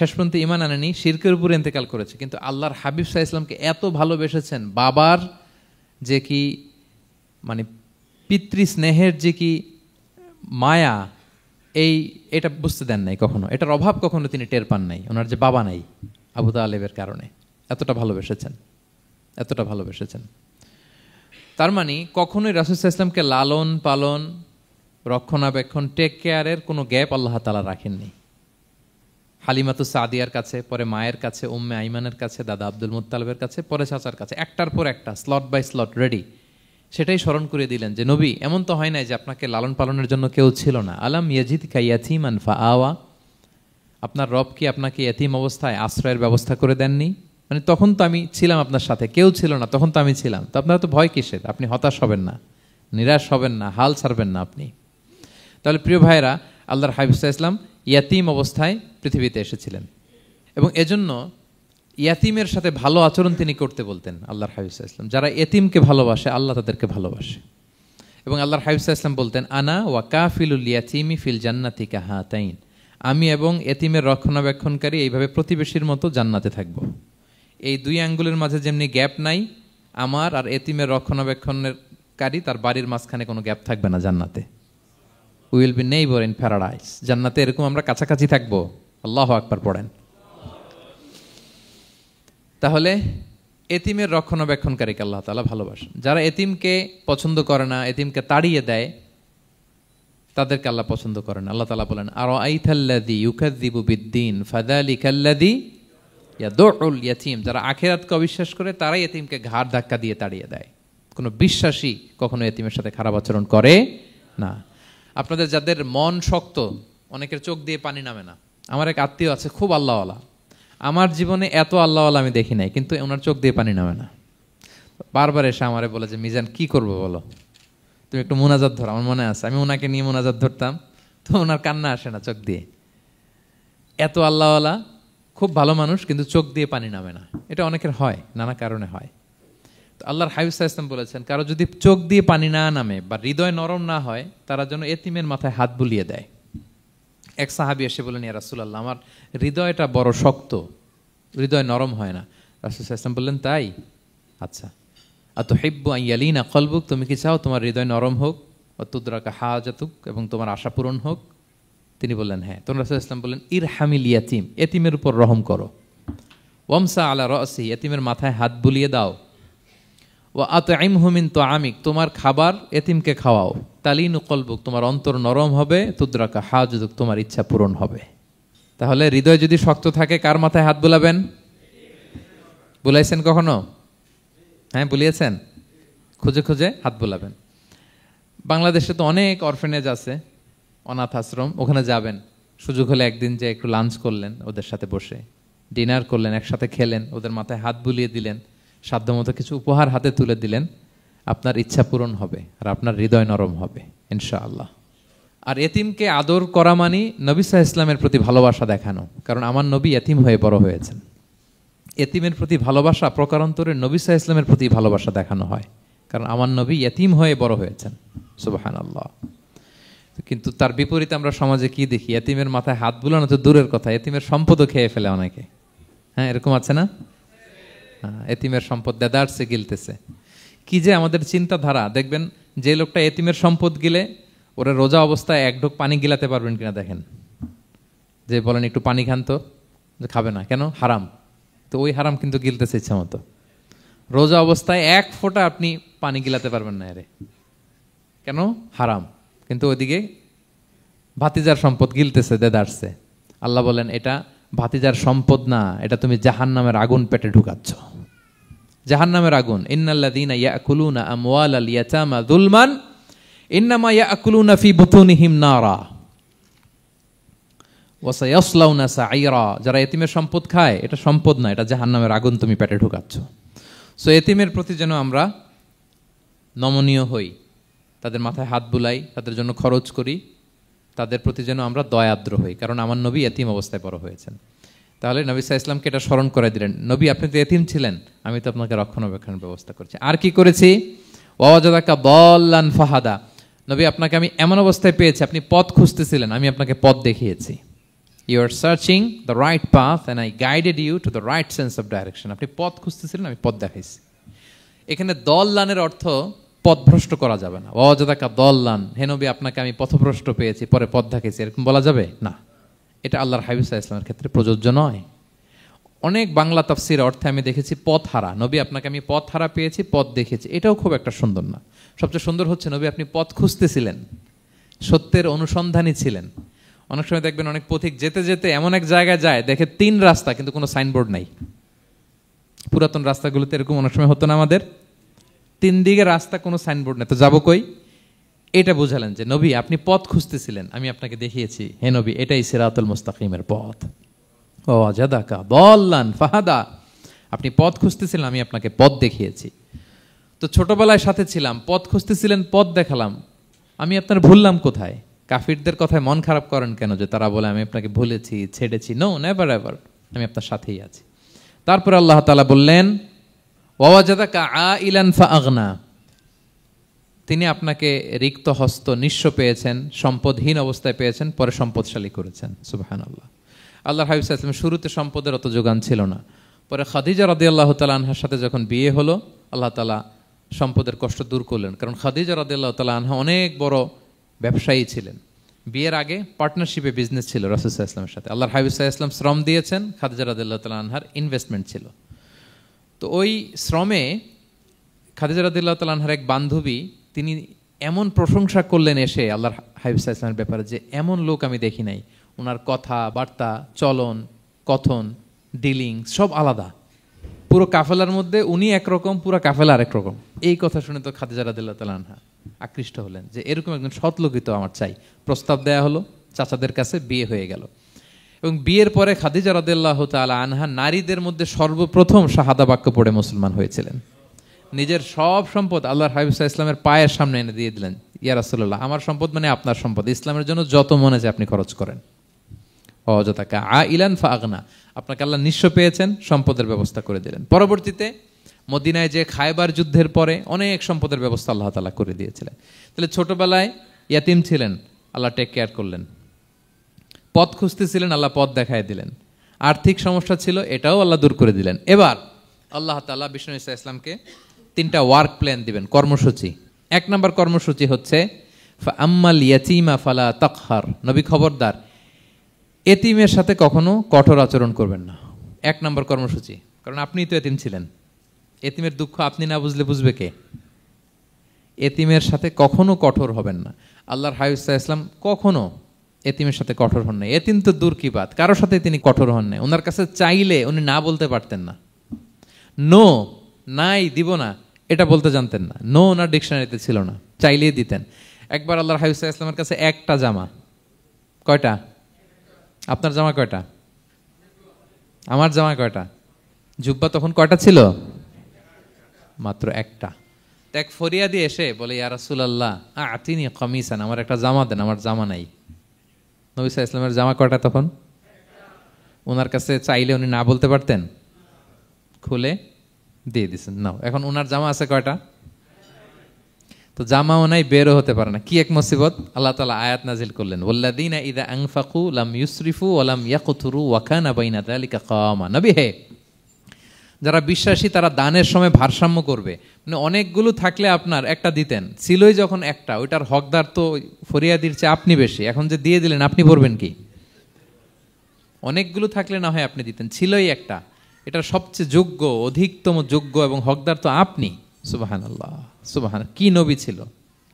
শেষ পর্যন্ত ইমান আনেনি, শিরকের উপরে ইন্তেকাল করেছে, কিন্তু আল্লাহর হাবিব সাল্লাল্লাহু আলাইহি ওয়াসাল্লামকে এত ভালোবেসেছেন, বাবার যে কি মানে পিতৃ স্নেহের যে কি মায়া, এটা বুঝতে দেন নাই কখনো, এটার অভাব কখনো তিনি টের পান নাই, ওনার যে বাবা নাই আবু তালেবের কারণে। এতটা ভালোবেসেছেন। তার মানে কখনোই রাসূল সাল্লাল্লাহু আলাইহি ওয়াসাল্লামকে লালন পালন, রক্ষণাবেক্ষণ, টেক কেয়ারের কোনো গ্যাপ আল্লাহ তাআলা রাখেননি। হালিমাতু সাদিয়ার কাছে, পরে মায়ের কাছে, উম্মে আইমানের কাছে, দাদা আব্দুল মুত্তালিবের কাছে, পরে চাচার কাছে, একটার পর একটা, স্লট বাই স্লট রেডি। সেটাই স্মরণ করে দিলেন যে নবী এমন তো হয় নাই যে আপনাকে লালন পালনের জন্য কেউ ছিল না। আলাম ইয়াজিদকা ইয়াতীমান ফাআওয়া, আপনার রব কি আপনাকে ইয়াতীম অবস্থায় আশ্রয়ের ব্যবস্থা করে দেননি? মানে তখন তো আমি ছিলাম আপনার সাথে, কেউ ছিল না, তখন তো আমি ছিলাম। তো আপনার তো ভয় কিসের? আপনি হতাশ হবেন না, নিরাশ হবেন না, হাল ছাড়বেন না আপনি। তাহলে প্রিয় ভাইরা, আল্লাহর হাবিব সাল্লাল্লাহু আলাইহি ওয়াসাল্লাম ইয়াতীম অবস্থায় পৃথিবীতে এসেছিলেন এবং এজন্য ইয়াতীমের সাথে ভালো আচরণ তিনি করতে বলতেন আল্লাহর হাবিব সাল্লাল্লাহু আলাইহি ওয়াসাল্লাম। যারা এতিমকে ভালোবাসে আল্লাহ তাদেরকে ভালোবাসে। এবং আল্লাহর হাবিব সাল্লাল্লাহু আলাইহি ওয়াসাল্লাম বলতেন আনা ওয়া কাফিলুল ইয়াতীমি ফিল জান্নাতি কাহাতাইন, আমি এবং এতিমের রক্ষণাবেক্ষণকারী এইভাবে প্রতিবেশীর মতো জান্নাতে থাকব। এই 2 আঙ্গুলের মাঝে যেমনি গ্যাপ নাই, আমার আর এতিমের রক্ষণাবেক্ষণকারী তার বাড়ির মাঝখানে কোনো গ্যাপ থাকবে না জান্নাতে। We will be neighbour in paradise, জান্নাতে এরকম আমরা কাছাকাছি থাকবো। আল্লাহু আকবার পড়েন। তাহলে এতিমের রক্ষণাবেক্ষণকারীকে আল্লাহ তাআলা ভালোবাসেন। যারা এতিমকে পছন্দ করে না, এতিমকে তাড়িয়ে দেয়, তাদেরকে আল্লাহ পছন্দ করেন। আল্লাহ তাআলা বলেন আরাআইতাল্লাযী ইউকাযযিবু বিদ্দীন ফাযালিকাল্লাযী ইয়াদউল ইয়াতীম, যারা আখিরাতকে অবিশ্বাস করে তারাই এতিমকে ঘাড় ধাক্কা দিয়ে তাড়িয়ে দেয়। কোনো বিশ্বাসী কখনো এতিমের সাথে খারাপ আচরণ করে না। আপনাদের যাদের মন শক্ত, অনেকের চোখ দিয়ে পানি নামে না। আমার এক আত্মীয় আছে, খুব আল্লাহওয়ালা, আমার জীবনে এত আল্লাহওয়ালা আমি দেখি নাই, কিন্তু ওনার চোখ দিয়ে পানি নামে না। বারবার এসে আমারে বলে যে মিজান কি করবো বলো, তুমি একটু মোনাজাত ধরো। আমার মনে আছে আমি ওনাকে নিয়ে মোনাজাত ধরতাম, তো ওনার কান্না আসে না চোখ দিয়ে। এত আল্লাহওয়ালা, খুব ভালো মানুষ, কিন্তু চোখ দিয়ে পানি নামে না। এটা অনেকের হয়, নানা কারণে হয়। তো আল্লাহর হাবিব সাল্লাল্লাহু আলাইহি ওয়াসাল্লাম বলেছেন কারো যদি চোখ দিয়ে পানি না নামে বা হৃদয় নরম না হয়, তারা যেন এতিমের মাথায় হাত বুলিয়ে দেয়। এক সাহাবী এসে বললেন, ইয়া রাসূলুল্লাহ, আমার হৃদয়টা বড় শক্ত, হৃদয় নরম হয় না। রাসূল সাল্লাল্লাহু আলাইহি ওয়াসাল্লাম বললেন, তাই? আচ্ছা, আতুহিব্বু আন ইয়ালিনা কলবুক, তুমি কি চাও তোমার হৃদয় নরম হোক, ওয়া তুদরাকা হাজাতুক, এবং তোমার আশা পূরণ হোক? তিনি বললেন, হ্যাঁ। তখন রাসূল সাল্লাল্লাহু আলাইহি ওয়াসাল্লাম বললেন, ইরহামিল ইয়াতীম, এতিমের উপর রহম করো। ওয়ামসা আলা রাসি, এতিমের মাথায় হাত বুলিয়ে দাও। ওয়া আতইমহু মিন তুআমিক, তোমার খাবার এতিমকে খাওয়াও। তালিনু কলবুক, তোমার অন্তর নরম হবে। তুদরাকা হাজাতুক, তোমার ইচ্ছা পূরণ হবে। তাহলে হৃদয় যদি শক্ত থাকে, কার মাথায় হাত বুলাবেন? বুলাইছেন কখনো? হ্যাঁ, বুলিয়েছেন? খুঁজে খুঁজে হাত বুলাবেন। বাংলাদেশে তো অনেক অরফেনেজ আছে, অনাথ আশ্রম, ওখানে যাবেন। সুযোগ হলে একদিন যে একটু লাঞ্চ করলেন ওদের সাথে বসে, ডিনার করলেন, একসাথে খেলেন, ওদের মাথায় হাত বুলিয়ে দিলেন, সাধ্যমতো কিছু উপহার হাতে তুলে দিলেন, আপনার ইচ্ছা পূরণ হবে আর আপনার হৃদয় নরম হবে ইনশাআল্লাহ। আর এতিমকে আদর করা মানে নবী সাল্লাল্লাহু আলাইহি ওয়াসাল্লামের প্রতি ভালোবাসা দেখানো, কারণ আমার নবী এতিম হয়ে বড় হয়েছেন। এতিমের প্রতি ভালোবাসা প্রকারান্তরে নবী সাল্লাল্লাহু আলাইহি ওয়াসাল্লামের প্রতি ভালোবাসা দেখানো হয়, কারণ আমার নবী এতিম হয়ে বড় হয়েছেন। সুবহানাল্লাহ। কিন্তু তার বিপরীতে আমরা সমাজে কি দেখি? এতিমের মাথায় হাত বুলানো তো দূরের কথা, এতিমের সম্পদও খেয়ে ফেলে অনেকে। হ্যাঁ, এরকম আছে না? এতিমের সম্পদ দেদারসে গিলতেছে। কি যে আমাদের চিন্তাধারা! দেখবেন যে লোকটা এতিমের সম্পদ গিলে, ওরা রোজা অবস্থায় এক ঢোক পানি গিলাতে পারবেন কিনা দেখেন। যে বলেন একটু পানি খান তো, খাবে না কেন? হারাম। তো ওই হারাম কিন্তু গিলতেছে ইচ্ছা মতো। রোজা অবস্থায় এক ফোঁটা আপনি পানি গিলাতে পারবেন না, এরে কেন? হারাম। কিন্তু ওইদিকে ভাতিজার সম্পদ গিলতেছে দেদারসে। আল্লাহ বলেন, এটা ভাতিজার সম্পদ না, এটা তুমি জাহান্নামের আগুন পেটে ঢুকাচ্ছ। জাহান্নামের আগুন। ইন্নাল্লাযীনা ইয়াকুলুনা আমওয়ালাল ইয়াতামা যুলমান ইন্নামা ইয়াকুলুনা ফি বুতুনিহিম নারা ওয়া সায়াসলাউনা সাঈরা। যারা এতিমের সম্পদ খায়, এটা সম্পদ না, এটা জাহান্নামের আগুন তুমি পেটে ঢুকাচ্ছ। সো এতিমের প্রতি যেন আমরা নমনীয় হই, তাদের মাথায় হাত বুলাই, তাদের জন্য খরচ করি, তাদের প্রতি যেন আমরা দয়াদ্র হই, কারণ আমার নবী এতিম অবস্থায় বড় হয়েছেন। তাহলে নবী সাল্লাল্লাহু আলাইহি ওয়াসাল্লামকে এটা স্মরণ করে দিলেন, নবী আপনি তো এতিম ছিলেন, আমি তো আপনাকে রক্ষণাবেক্ষণের ব্যবস্থা করছি। আর কি করেছি? ওয়াওয়াজাদাকা দাল্লান ফাহাদা, নবী আপনাকে আমি এমন অবস্থায় পেয়েছি, আপনি পথ খুঁজতেছিলেন, আমি আপনাকে পথ দেখিয়েছি। You are searching the right path and I guided you to the right sense of direction. আপনি পথ খুঁজতেছিলেন, আমি পথ দেখাইছি। এখানে দল্লানের অর্থ পথভ্রষ্ট করা যাবে না। ওয়াজাদাকা দল্লান, হে নবী আপনাকে আমি পথভ্রষ্ট পেয়েছি, পরে পথ দেখাইছি, এরকম বলা যাবে না। এটা আল্লাহর হাবিব সাল্লাল্লাহু আলাইহি ওয়াসাল্লামের ক্ষেত্রে প্রযোজ্য নয়। অনেক বাংলা তাফসীর অর্থে আমি দেখেছি পথ হারা, নবী আপনাকে আমি পথ হারা পেয়েছি, পথ দেখেছি, এটাও খুব একটা সুন্দর না। সবচেয়ে সুন্দর হচ্ছে নবী আপনি পথ খুঁজতেছিলেন, সত্যের অনুসন্ধানী ছিলেন। অনেক সময় দেখবেন অনেক পথিক যেতে যেতে এমন এক জায়গায় যায়, দেখে 3 রাস্তা কিন্তু কোনো সাইনবোর্ড নাই। পুরাতন রাস্তাগুলোতে এরকম অনেক সময় হতো না আমাদের, 3 দিকে রাস্তা, কোনো সাইনবোর্ড নেই, তো যাবো কই? এটা বুঝালেন যে নবী আপনি পথ খুঁজতেছিলেন, আমি আপনাকে দেখিয়েছি, হে নবী এটাই সিরাতুল মুস্তাকিমের পথ। ওয়াজাদাকা দাল্লান ফাহাদা, আপনি পথ খুঁজতেছিলেন, আমি আপনাকে পথ দেখিয়েছি। তো ছোটবেলায় সাথে ছিলাম, পথ খুঁজতেছিলেন, পথ দেখালাম, আমি আপনার ভুললাম কোথায়? কাফিরদের কথায় মন খারাপ করেন কেন যে তারা বলে আমি আপনাকে ভুলেছি, ছেড়েছি? নো, নেভার এভার, আমি আপনার সাথেই আছি। তারপরে আল্লাহ তাআলা বললেন, ওয়াজাদাকা আইলান ফাআগনা, তিনি আপনাকে রিক্ত হস্ত, নিঃস্ব পেয়েছেন, সম্পদহীন অবস্থায় পেয়েছেন, পরে সম্পদশালী করেছেন। সুবহানাল্লাহ। আল্লাহর হাবিব সাল্লাল্লাহু আলাইহি ওয়াসাল্লাম শুরুতে সম্পদের অত যোগান ছিল না, পরে খাদিজা রাদিয়াল্লাহু তাআলা আনহার সাথে যখন বিয়ে হলো, আল্লাহ তাআলা সম্পদের কষ্ট দূর করলেন, কারণ খাদিজা রাদিয়াল্লাহু তাআলা আনহা অনেক বড় ব্যবসায়ী ছিলেন। বিয়ের আগে পার্টনারশিপে বিজনেস ছিল রাসূল সাল্লাল্লাহু আলাইহি ওয়াসাল্লামের সাথে। আল্লাহর হাবিব সাল্লাল্লাহু আলাইহি ওয়াসাল্লাম শ্রম দিয়েছেন, খাদিজা রাদিয়াল্লাহু তাআলা আনহার ইনভেস্টমেন্ট ছিল। তো ওই শ্রমে খাদিজা রাদিয়াল্লাহু তাআলা আনহার এক বান্ধবী, তিনি এমন প্রশংসা করলেন এসে আল্লাহর হাবিব সাল্লাল্লাহু আলাইহি ওয়াসাল্লামের ব্যাপারে যে এমন লোক আমি দেখি নাই, ওনার কথা বার্তা, চলন, কথন, ডিলিং সব আলাদা। পুরো কাফেলার মধ্যে উনি একরকম, পুরো কাফেলা আরেক রকম। এই কথা শুনে তো খাদিজা রাদিয়াল্লাহু তাআলা আনহা আকৃষ্ট হলেন যে এরকম একজন সৎ লোকই তো আমার চাই। প্রস্তাব দেয়া হলো, চাচাদের কাছে বিয়ে হয়ে গেল। এবং বিয়ের পরে খাদিজা রাদিয়াল্লাহু তাআলা আনহা নারীদের মধ্যে সর্বপ্রথম শাহাদা বাক্য পড়ে মুসলমান হয়েছিলেন। নিজের সব সম্পদ আল্লাহর হাবিব সাল্লাল্লাহু আলাইহি ওয়াসাল্লামের পায়ের সামনে এনে দিয়ে দিলেন, ইয়া রাসূলুল্লাহ আমার সম্পদ মানে আপনার সম্পদ, ইসলামের জন্য যত মনে চায় আপনি খরচ করেন। ওয়াজাদাকা আইলান ফাআগনা, আপনাকে আল্লাহ নিঃস্ব পেয়েছেন, সম্পদের ব্যবস্থা করে দিলেন। পরবর্তীতে মদিনায় যে খায়বার যুদ্ধের পরে অনেক সম্পদের ব্যবস্থা আল্লাহ তাআলা করে দিয়েছিলেন। তাহলে ছোটবেলায় ইয়াতিম ছিলেন, আল্লাহ টেক কেয়ার করলেন। পথ খুঁজতেছিলেন, আল্লাহ পথ দেখায় দিলেন। আর্থিক সমস্যা ছিল, এটাও আল্লাহ দূর করে দিলেন। এবার আল্লাহ তাআলা বিষ্ণু ঈসা ইসলামকে 3টা ওয়ার্ক প্ল্যান দিবেন, কর্মসূচি। 1 নম্বর কর্মসূচি হচ্ছে আম্মাল ইয়াতীমা ফালা তাকহার। নবী খবরদার, এতিমের সাথে কখনো কঠোর আচরণ করবেন না। 1 নম্বর কর্মসূচি। কারণ আপনিই তো এতিম ছিলেন, এতিমের দুঃখ আপনি না বুঝলে বুঝবে কে? এতিমের সাথে কখনো কঠোর হবেন না। আল্লাহর হাবিব সাল্লাল্লাহু আলাইহি ওয়াসাল্লাম কখনো এতিমের সাথে কঠোর হন নাই। এতিম তো দূর কি বাত, কারোর সাথে তিনি কঠোর হন নাই। ওনার কাছে চাইলে উনি না বলতে পারতেন না। নো, নাই, দিব না, এটা বলতে জানতেন না। নো ওনার ডিকশনারিতে ছিল না, চাইলেই দিতেন। একবার আল্লাহর হাবিব সাল্লাল্লাহু আলাইহি ওয়াসাল্লামের কাছে একটা জামা। কয়টা? আপনার জামা কয়টা? আমার জামা কয়টা? জুব্বা তখন কয়টা ছিল? মাত্র একটা। এক ফরিয়াদি এসে বলে, ইয়া রাসূলুল্লাহ আতিনি কামিসান, আমার একটা জামা দেন, আমার জামা নাই। নবী সাল্লাল্লাহু আলাইহি ওয়াসাল্লামের জামা কয়টা তখন? ওনার কাছে চাইলে উনি না বলতে পারতেন? খুলে দিয়ে দিচ্ছেন, নাও। এখন ওনার জামা আছে কয়টা? তো জামাও নাই, বেরও হতে পারে না। কি এক মুসিবত! আল্লাহ তাআলা আয়াত নাজিল করলেন, ওয়াল্লাযীনা ইযা আনফাকু লাম ইউসরিফু ওয়া লাম ইয়াকতুরু ওয়া কানা বাইনা যালিকা কাওয়ামা। নবী হে, যারা বিশ্বাসী তারা দানের সময় ভারসাম্য করবে। মানে অনেকগুলো থাকলে আপনার একটা দিতেন, ছিলই যখন একটা, ওইটার হকদার তো ফরিয়াদির চেয়ে আপনি বেশি। এখন যে দিয়ে দিলেন, আপনি পড়বেন কি? অনেকগুলো থাকলে না হয় আপনি দিতেন, ছিলই একটা, এটা সবচেয়ে যোগ্য, অধিকতম যোগ্য এবং হকদার তো আপনি। সুবহানাল্লাহ, সুবহান। কি নবী ছিল,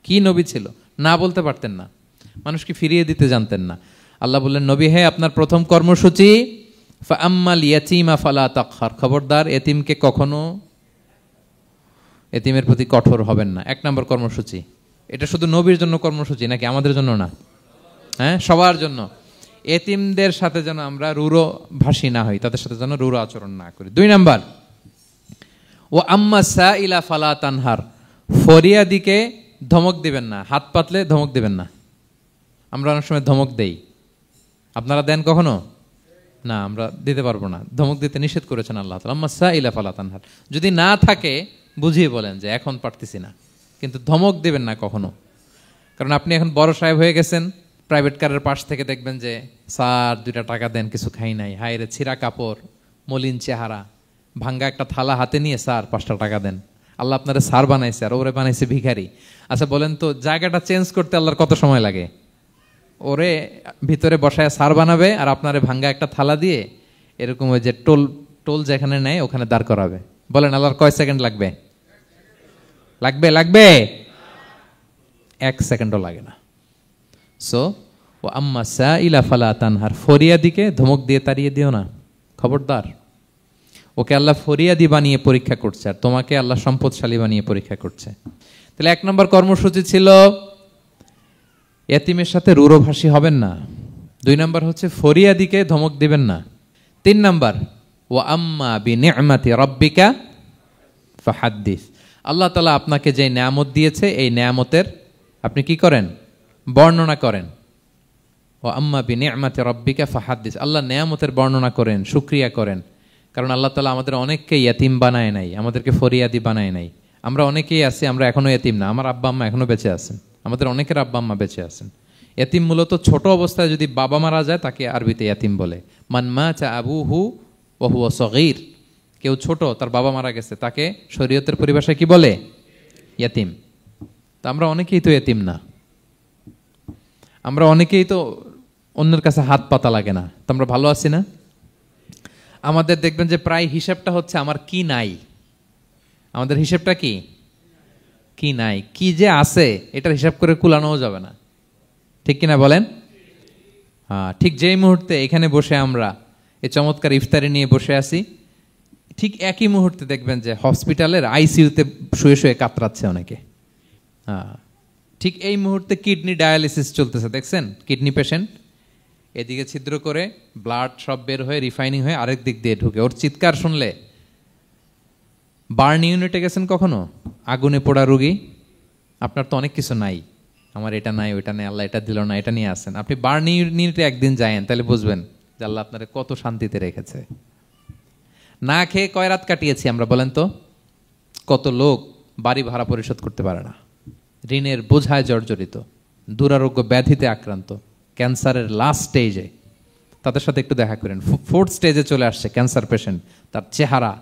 কি নবী ছিল! না বলতে পারতেন না, মানুষকে ফিরিয়ে দিতে জানতেন না। আল্লাহ বললেন, নবী হে, আপনার প্রথম কর্মসূচি ফাআম্মাল ইয়াতীমা ফালা তাকহার। খবরদার, এতিমকে কখনো, এতিমের প্রতি কঠোর হবেন না। 1 নম্বর কর্মসূচি। এটা শুধু নবীর জন্য কর্মসূচি নাকি আমাদের জন্য না? হ্যাঁ, সবার জন্য। এতিমদের সাথে যেন আমরা রূঢ় ভাষী না হই, তাদের সাথে যেন রূঢ় আচরণ না করি। 2 নাম্বার, ও আম্মা সাইলা ফালা তানহার। ফরিয়াদিকে ধমক দিবেন না, হাত পাতলে ধমক দিবেন না। আমরা অনেক সময় ধমক দেই, আপনারা দেন কখনো? না, আমরা দিতে পারবো না। ধমক দিতে নিষেধ করেছেন আল্লাহ তাআলা। আম্মা সাইলা ফালা তানহার। যদি না থাকে বুঝিয়ে বলেন যে এখন পারতেছি না, কিন্তু ধমক দিবেন না কখনো। কারণ আপনি এখন বড় সাহেব হয়ে গেছেন, প্রাইভেট কারের পাশ থেকে দেখবেন যে স্যার 2টা টাকা দেন, কিছু খাই নাই। হায় রে, ছিঁড়া কাপড়, মলিন চেহারা, ভাঙ্গা একটা থালা হাতে নিয়ে, স্যার 5টা টাকা দেন। আল্লাহ আপনারে স্যার বানাইছে আর ওরে বানাইছে ভিখারি। আচ্ছা বলেন তো, জায়গাটা চেঞ্জ করতে আল্লাহর কত সময় লাগে? ওরে ভিতরে বসায় স্যার বানাবে আর আপনারে ভাঙ্গা একটা থালা দিয়ে এরকম ওই যে টোল টোল যেখানে নেয় ওখানে দাঁড় করাবে। বলেন আল্লাহর কয় সেকেন্ড লাগবে? লাগবে? লাগবে? 1 সেকেন্ডও লাগে না। সো ও আম্মা সাইলা ফালা তানহার। ফরিয়াদিকে ধমক দিয়ে তাড়িয়ে দিও না, খবরদার। ওকে আল্লাহ ফরিয়াদি বানিয়ে পরীক্ষা করছে, আর তোমাকে আল্লাহ সম্পদশালী বানিয়ে পরীক্ষা করছে। তাহলে 1 নম্বর কর্মসূচি ছিল এতিমের সাথে রূঢ়ভাষী হবেন না। 2 নম্বর হচ্ছে ফরিয়াদিকে ধমক দিবেন না। 3 নম্বর, ওয়া আম্মা বিনি'মাতি রাব্বিকা ফাহাদ্দিস। আল্লাহ তাআলা আপনাকে যে নেয়ামত দিয়েছে, এই নেয়ামতের আপনি কি করেন? বর্ণনা করেন। ওয়া আম্মা বিনি'মাতি রাব্বিকা ফাহাদ্দিস। আল্লাহ নেয়ামতের বর্ণনা করেন, শুকরিয়া করেন। কারণ আল্লাহ তাআলা আমাদের অনেককে ইয়াতিম বানায় নাই, আমাদেরকে ফরিয়াদি বানায় নাই। আমরা অনেকেই আছি, আমরা এখনো ইয়াতিম না। আমার আব্বা আম্মা এখনো বেঁচে আছেন, আমাদের অনেকের আব্বা আম্মা বেঁচে আছেন। ইয়াতিম মূলত ছোট অবস্থায় যদি বাবা মারা যায় তাকে আরবিতে ইয়াতিম বলে। মান মাতা আবুহু ওয়া হুয়া সগীর। কেউ ছোট, তার বাবা মারা গেছে, তাকে শরীয়তের পরিভাষায় কি বলে? ইয়াতিম। তা আমরা অনেকেই তো ইয়াতিম না, আমরা অনেকেই তো অন্যের কাছে হাত পাতা লাগে না। তো আমরা ভালো আছি না? আমাদের দেখবেন যে প্রায় হিসাবটা হচ্ছে আমার কি নাই। আমাদের হিসাবটা কি? কি নাই। কি যে আছে এটার হিসাব করে কুলানোও যাবে না, ঠিক কিনা বলেন? হ্যাঁ, ঠিক যেই মুহূর্তে এখানে বসে আমরা এই চমৎকার ইফতারি নিয়ে বসে আছি, ঠিক একই মুহূর্তে দেখবেন যে হসপিটালের আইসিইউতে শুয়ে শুয়ে কাতরাচ্ছে অনেকে। হ্যাঁ, ঠিক এই মুহূর্তে কিডনি ডায়ালিসিস চলতেছে, দেখছেন? কিডনি পেশেন্ট এদিকে ছিদ্র করে ব্লাড সব বের হয়ে রিফাইনিং হয়ে আরেক দিক দিয়ে ঢুকে। ওর চিৎকার শুনলে, বার্ন ইউনিটে গেছেন কখনো? আগুনে পোড়া রুগী, আপনার তো অনেক কিছু নাই, আমার এটা নাই, ওইটা নেই, আল্লাহ এটা দিল না, এটা নিয়ে আসেন। আপনি বার্ন ইউনিটে একদিন যায়েন, তাহলে বুঝবেন যে আল্লাহ আপনারে কত শান্তিতে রেখেছে। না খেয়ে কয় রাত কাটিয়েছি আমরা, বলেন তো? কত লোক বাড়ি ভাড়া পরিশোধ করতে পারে না, ঋণের বোঝায় জর্জরিত, দুরারোগ্য ব্যাধিতে আক্রান্ত, ক্যান্সারের লাস্ট স্টেজে, তাদের সাথে একটু দেখা করেন। 4th স্টেজে চলে আসছে ক্যান্সার পেশেন্ট, তার চেহারা,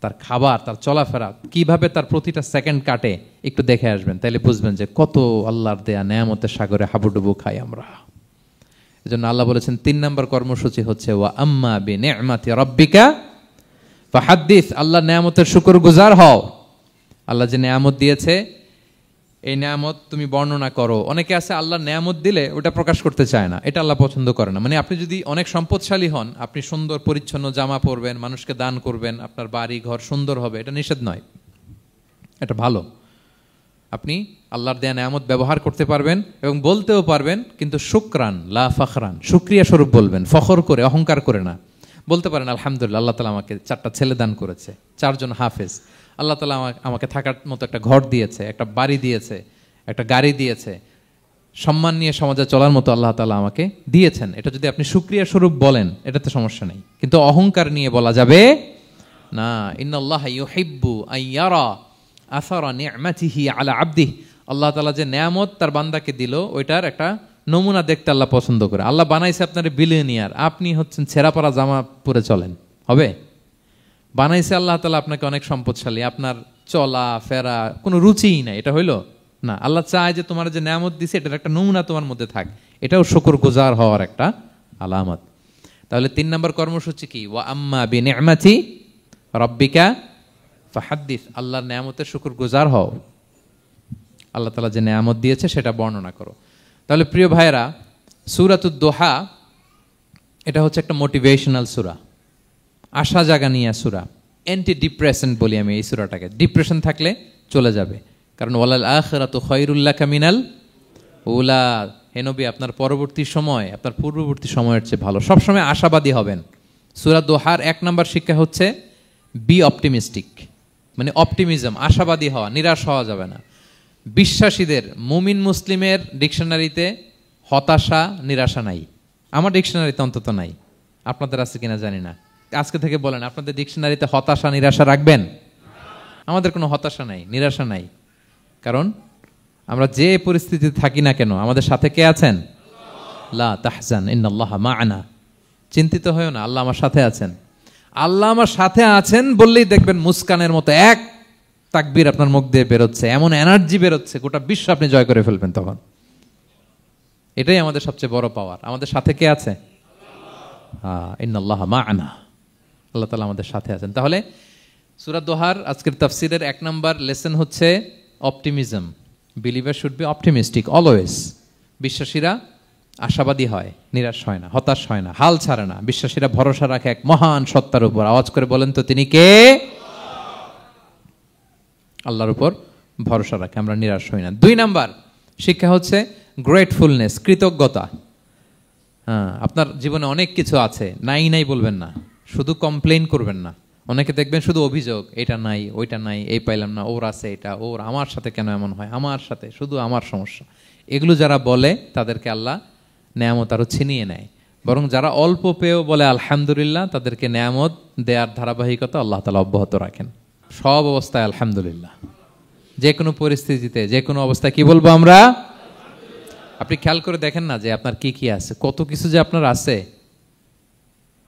তার খাবার, তার চলাফেরা, কিভাবে তার প্রতিটা সেকেন্ড কাটে, একটু দেখে আসবেন, তাইলে বুঝবেন যে কত আল্লাহর দেয়া নেয়ামতের সাগরে হাবুডুবু খাই আমরা। এজন্য আল্লাহ বলেছেন 3 নম্বর কর্মসূচি হচ্ছে ওয়া আম্মা বিনি'মাতি রাব্বিকা ফাহাদ্দিস, আল্লাহর নেয়ামতের শুকরগুজার হও। আল্লাহ যে নেয়ামত দিয়েছে এই নেয়ামত তুমি বর্ণনা করো। অনেকে আছে আল্লাহর নেয়ামত দিলে ওটা প্রকাশ করতে চায় না, এটা আল্লাহ পছন্দ করে না। মানে আপনি যদি অনেক সম্পদশালী হন, আপনি সুন্দর পরিচ্ছন্ন জামা পরবেন, মানুষকে দান করবেন, আপনার বাড়ি ঘর সুন্দর হবে, এটা নিষেধ নয়, এটা ভালো। আপনি আল্লাহর দেয়া নেয়ামত ব্যবহার করতে পারবেন এবং বলতেও পারবেন, কিন্তু শুকরান লা ফখরান, শুকরিয়া স্বরূপ বলবেন, ফখর করে অহংকার করে না। বলতে পারেন আলহামদুলিল্লাহ, আল্লাহ তাআলা আমাকে 4টা ছেলে দান করেছে, 4 জন হাফেজ, আল্লাহ তাআলা আমাকে থাকার মতো একটা ঘর দিয়েছে, একটা বাড়ি দিয়েছে, একটা গাড়ি দিয়েছে, সম্মান নিয়ে সমাজে চলার মতো আল্লাহ তাআলা আমাকে দিয়েছেন। এটা যদি আপনি শুকরিয়া স্বরূপ বলেন, এটাতে সমস্যা নেই, কিন্তু অহংকার নিয়ে বলা যাবে না। ইন্নাল্লাহা ইউহিব্বু আইয়ারা আসারা নি'মাতিহি আলা আবদিহি, আল্লাহ তাআলা যে নেয়ামত তার বান্দাকে দিল ওইটার একটা নমুনা দেখতে আল্লাহ পছন্দ করে। আল্লাহ বানাইছে আপনার বিলিয়নিয়ার, আপনি হচ্ছেন ছেঁড়াপাড়া জামা পরে চলেন, হবে? বানাইছে আল্লাহ তাআলা আপনাকে অনেক সম্পদশালী, আপনার চলা ফেরা কোনো রুচিই নাই, এটা হইলো না। আল্লাহ চায় যে তোমার যে নেয়ামত দিছে এটার একটা নমুনা তোমার মধ্যে থাক, এটাও শুকরগুজার হওয়ার একটা আলামত। তাহলে 3 নম্বর কর্মসূচি কি? ওয়া আম্মা বিনি'মাতি রাব্বিকা ফাহাদ্দিস, আল্লাহর নেয়ামতের শুকরগুজার হও, আল্লাহ তাআলা যে নেয়ামত দিয়েছে সেটা বর্ণনা করো। তাহলে প্রিয় ভাইরা, সূরাতুদ দোহা এটা হচ্ছে একটা মোটিভেশনাল সূরা, আশা জাগানিয়া সূরা, অ্যান্টি ডিপ্রেশন বলি আমি এই সূরাটাকে। ডিপ্রেশন থাকলে চলে যাবে, কারণ ওয়ালাল আখিরাতু খায়রুল লাকা মিনাল উলা, হে নবী আপনার পরবর্তী সময় আপনার পূর্ববর্তী সময়ের চেয়ে ভালো। সবসময় আশাবাদী হবেন। সূরা দোহার 1 নম্বর শিক্ষা হচ্ছে বি অপটিমিস্টিক, মানে অপটিমিজম, আশাবাদী হওয়া, নিরাশ হওয়া যাবে না। বিশ্বাসীদের, মুমিন মুসলিমের ডিকশনারিতে হতাশা নিরাশা নাই, আমার ডিকশনারিতে অন্তত নাই, আপনাদের আছে কিনা জানি না। আজকে থেকে বলেন আপনাদের ডিকশনারিতে হতাশা নিরাশা রাখবেন? আমাদের কোনো হতাশা নাই, নিরাশা নাই, কারণ আমরা যে পরিস্থিতিতে থাকি না কেন আমাদের সাথে কে আছেন? লা তাহজান ইন্নাল্লাহা মা'ানা, চিন্তিত হয়ো না, আল্লাহ আমার সাথে আছেন। আল্লাহ আমার সাথে আছেন বললেই দেখবেন মুস্কানের মতো এক তাকবীর আপনার মুখ দিয়ে বেরোচ্ছে, এমন এনার্জি বেরোচ্ছে, গোটা বিশ্ব আপনি জয় করে ফেলবেন তখন। এটাই আমাদের সবচেয়ে বড় পাওয়ার। আমাদের সাথে কে আছে? ইন্নাল্লাহা মা'ানা, আল্লাহ তাআলা আমাদের সাথে আছেন। তাহলে সূরা দোহার আজকের তাফসীরের 1 নম্বর লেসন হচ্ছে optimism. Believer should be optimistic always. বিশ্বাসীরা আশাবাদী হয়, নিরাশ হয় না, হতাশ হয় না, হাল ছাড়ে না। বিশ্বাসীরা ভরসা রাখে এক মহান সত্তার উপর। আওয়াজ করে বলেন তো তিনি কে? আল্লাহর উপর ভরসা রাখে, আমরা নিরাশ হই না। 2 নম্বর শিক্ষা হচ্ছে গ্রেটফুলনেস, কৃতজ্ঞতা। আপনার জীবনে অনেক কিছু আছে, নাই নাই বলবেন না, শুধু কমপ্লেইন করবেন না। অনেকে দেখবেন শুধু অভিযোগ, এটা নাই ওইটা নাই, এই পাইলাম না, ওর আছে এটা, ওর, আমার সাথে কেন এমন হয়, আমার সাথে শুধু আমার সমস্যা। এগুলো যারা বলে তাদেরকে আল্লাহ নেয়ামত আরো ছিনিয়ে নেয়। বরং যারা অল্প পেয়েও বলে আলহামদুলিল্লাহ, তাদেরকে নেয়ামত দেওয়ার ধারাবাহিকতা আল্লাহ তাআলা অব্যাহত রাখেন। সব অবস্থায় আলহামদুলিল্লাহ, যে কোনো পরিস্থিতিতে, যে কোনো অবস্থায় কি বলবো আমরা? আপনি খেয়াল করে দেখেন না যে আপনার কি কি আছে, কত কিছু যে আপনার আছে,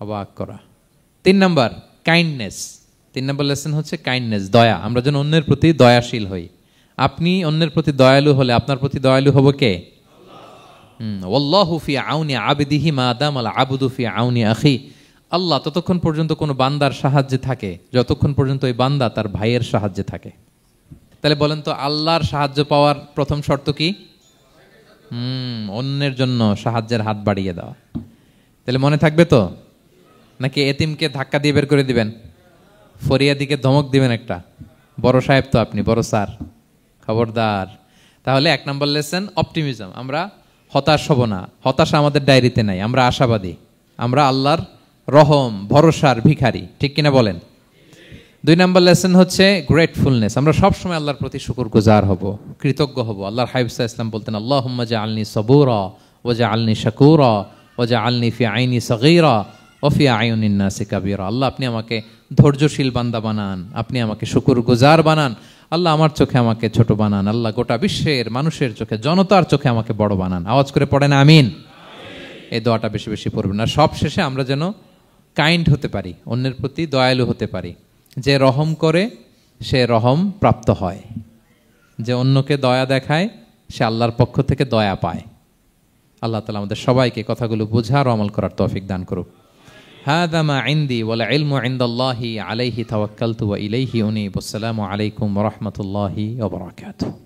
অবাক করা। 3 নম্বর কাইন্ডনেস। 3 নম্বর লেসন হচ্ছে কাইন্ডনেস, দয়া। আমরা যেন অন্যের প্রতি দয়াশীল হই। আপনি অন্যের প্রতি দয়ালু হলে আপনার প্রতি দয়ালু হবো কে? ওয়াল্লাহু ফি আউনি আবদিহি মা দামাল আবদু ফি আউনি আখি। আল্লাহ ততক্ষণ পর্যন্ত কোনো বান্দার সাহায্যে থাকে যতক্ষণ পর্যন্ত ওই বান্দা তার ভাইয়ের সাহায্যে থাকে। তাহলে বলেন তো, আল্লাহর সাহায্য পাওয়ার প্রথম শর্ত কি? অন্যের জন্য সাহায্যের হাত বাড়িয়ে দেওয়া। তাহলে মনে থাকবে তো? নাকি এতিমকে ধাক্কা দিয়ে বের করে দিবেন, ফরিয়াদিকে ধমক দিবেন একটা? বড় সাহেব তো আপনি, বড় স্যার, খবরদার। তাহলে 1 নম্বর লেসন অপটিমিজম। আমরা হতাশ হব না, হতাশা আমাদের ডায়েরিতে নাই, আমরা আশাবাদী, আমরা আল্লাহর রহম ভরসার ভিখারি, ঠিক কিনা বলেন? 2 নম্বর লেসন হচ্ছে গ্রেটফুলনেস। আমরা সবসময় আল্লাহর প্রতি শুকরগুজার হব, কৃতজ্ঞ হব। আল্লাহর হাবিব সাল্লাল্লাহু আলাইহি ওয়াসাল্লাম বলতেন, আল্লাহুম্মা জাআলনি সাবুরা ওয়া জাআলনি শাকুরা ওয়া জাআলনি ফি আইনি সাগীরা ওয়া ফি আয়ুনিন নাসি কাবীরা। আল্লাহ আপনি আমাকে ধৈর্যশীল বান্দা বানান, আপনি আমাকে শুকরগুজার বানান। আল্লাহ আমার চোখে আমাকে ছোট বানান, আল্লাহ গোটা বিশ্বের মানুষের চোখে, জনতার চোখে আমাকে বড় বানান। আওয়াজ করে পড়েন আমিন। এই দোয়াটা বেশি বেশি পড়বেন। আর সব শেষে আমরা যেন কাইন্ড হতে পারি, অন্যের প্রতি দয়ালু হতে পারি। যে রহম করে সে রহম প্রাপ্ত হয়, যে অন্যকে দয়া দেখায় সে আল্লাহর পক্ষ থেকে দয়া পায়। আল্লাহ তাআলা আমাদের সবাইকে কথাগুলো বোঝার ও আমল করার তৌফিক দান করুক। হাযা মা ইনদি ওয়াল ইলমু ইনদাল্লাহি আলাইহি তাওয়াক্কালতু ওয়া ইলাইহি উনীব। আসসালামু আলাইকুম ওয়া রাহমাতুল্লাহি ওয়া বারাকাতুহু।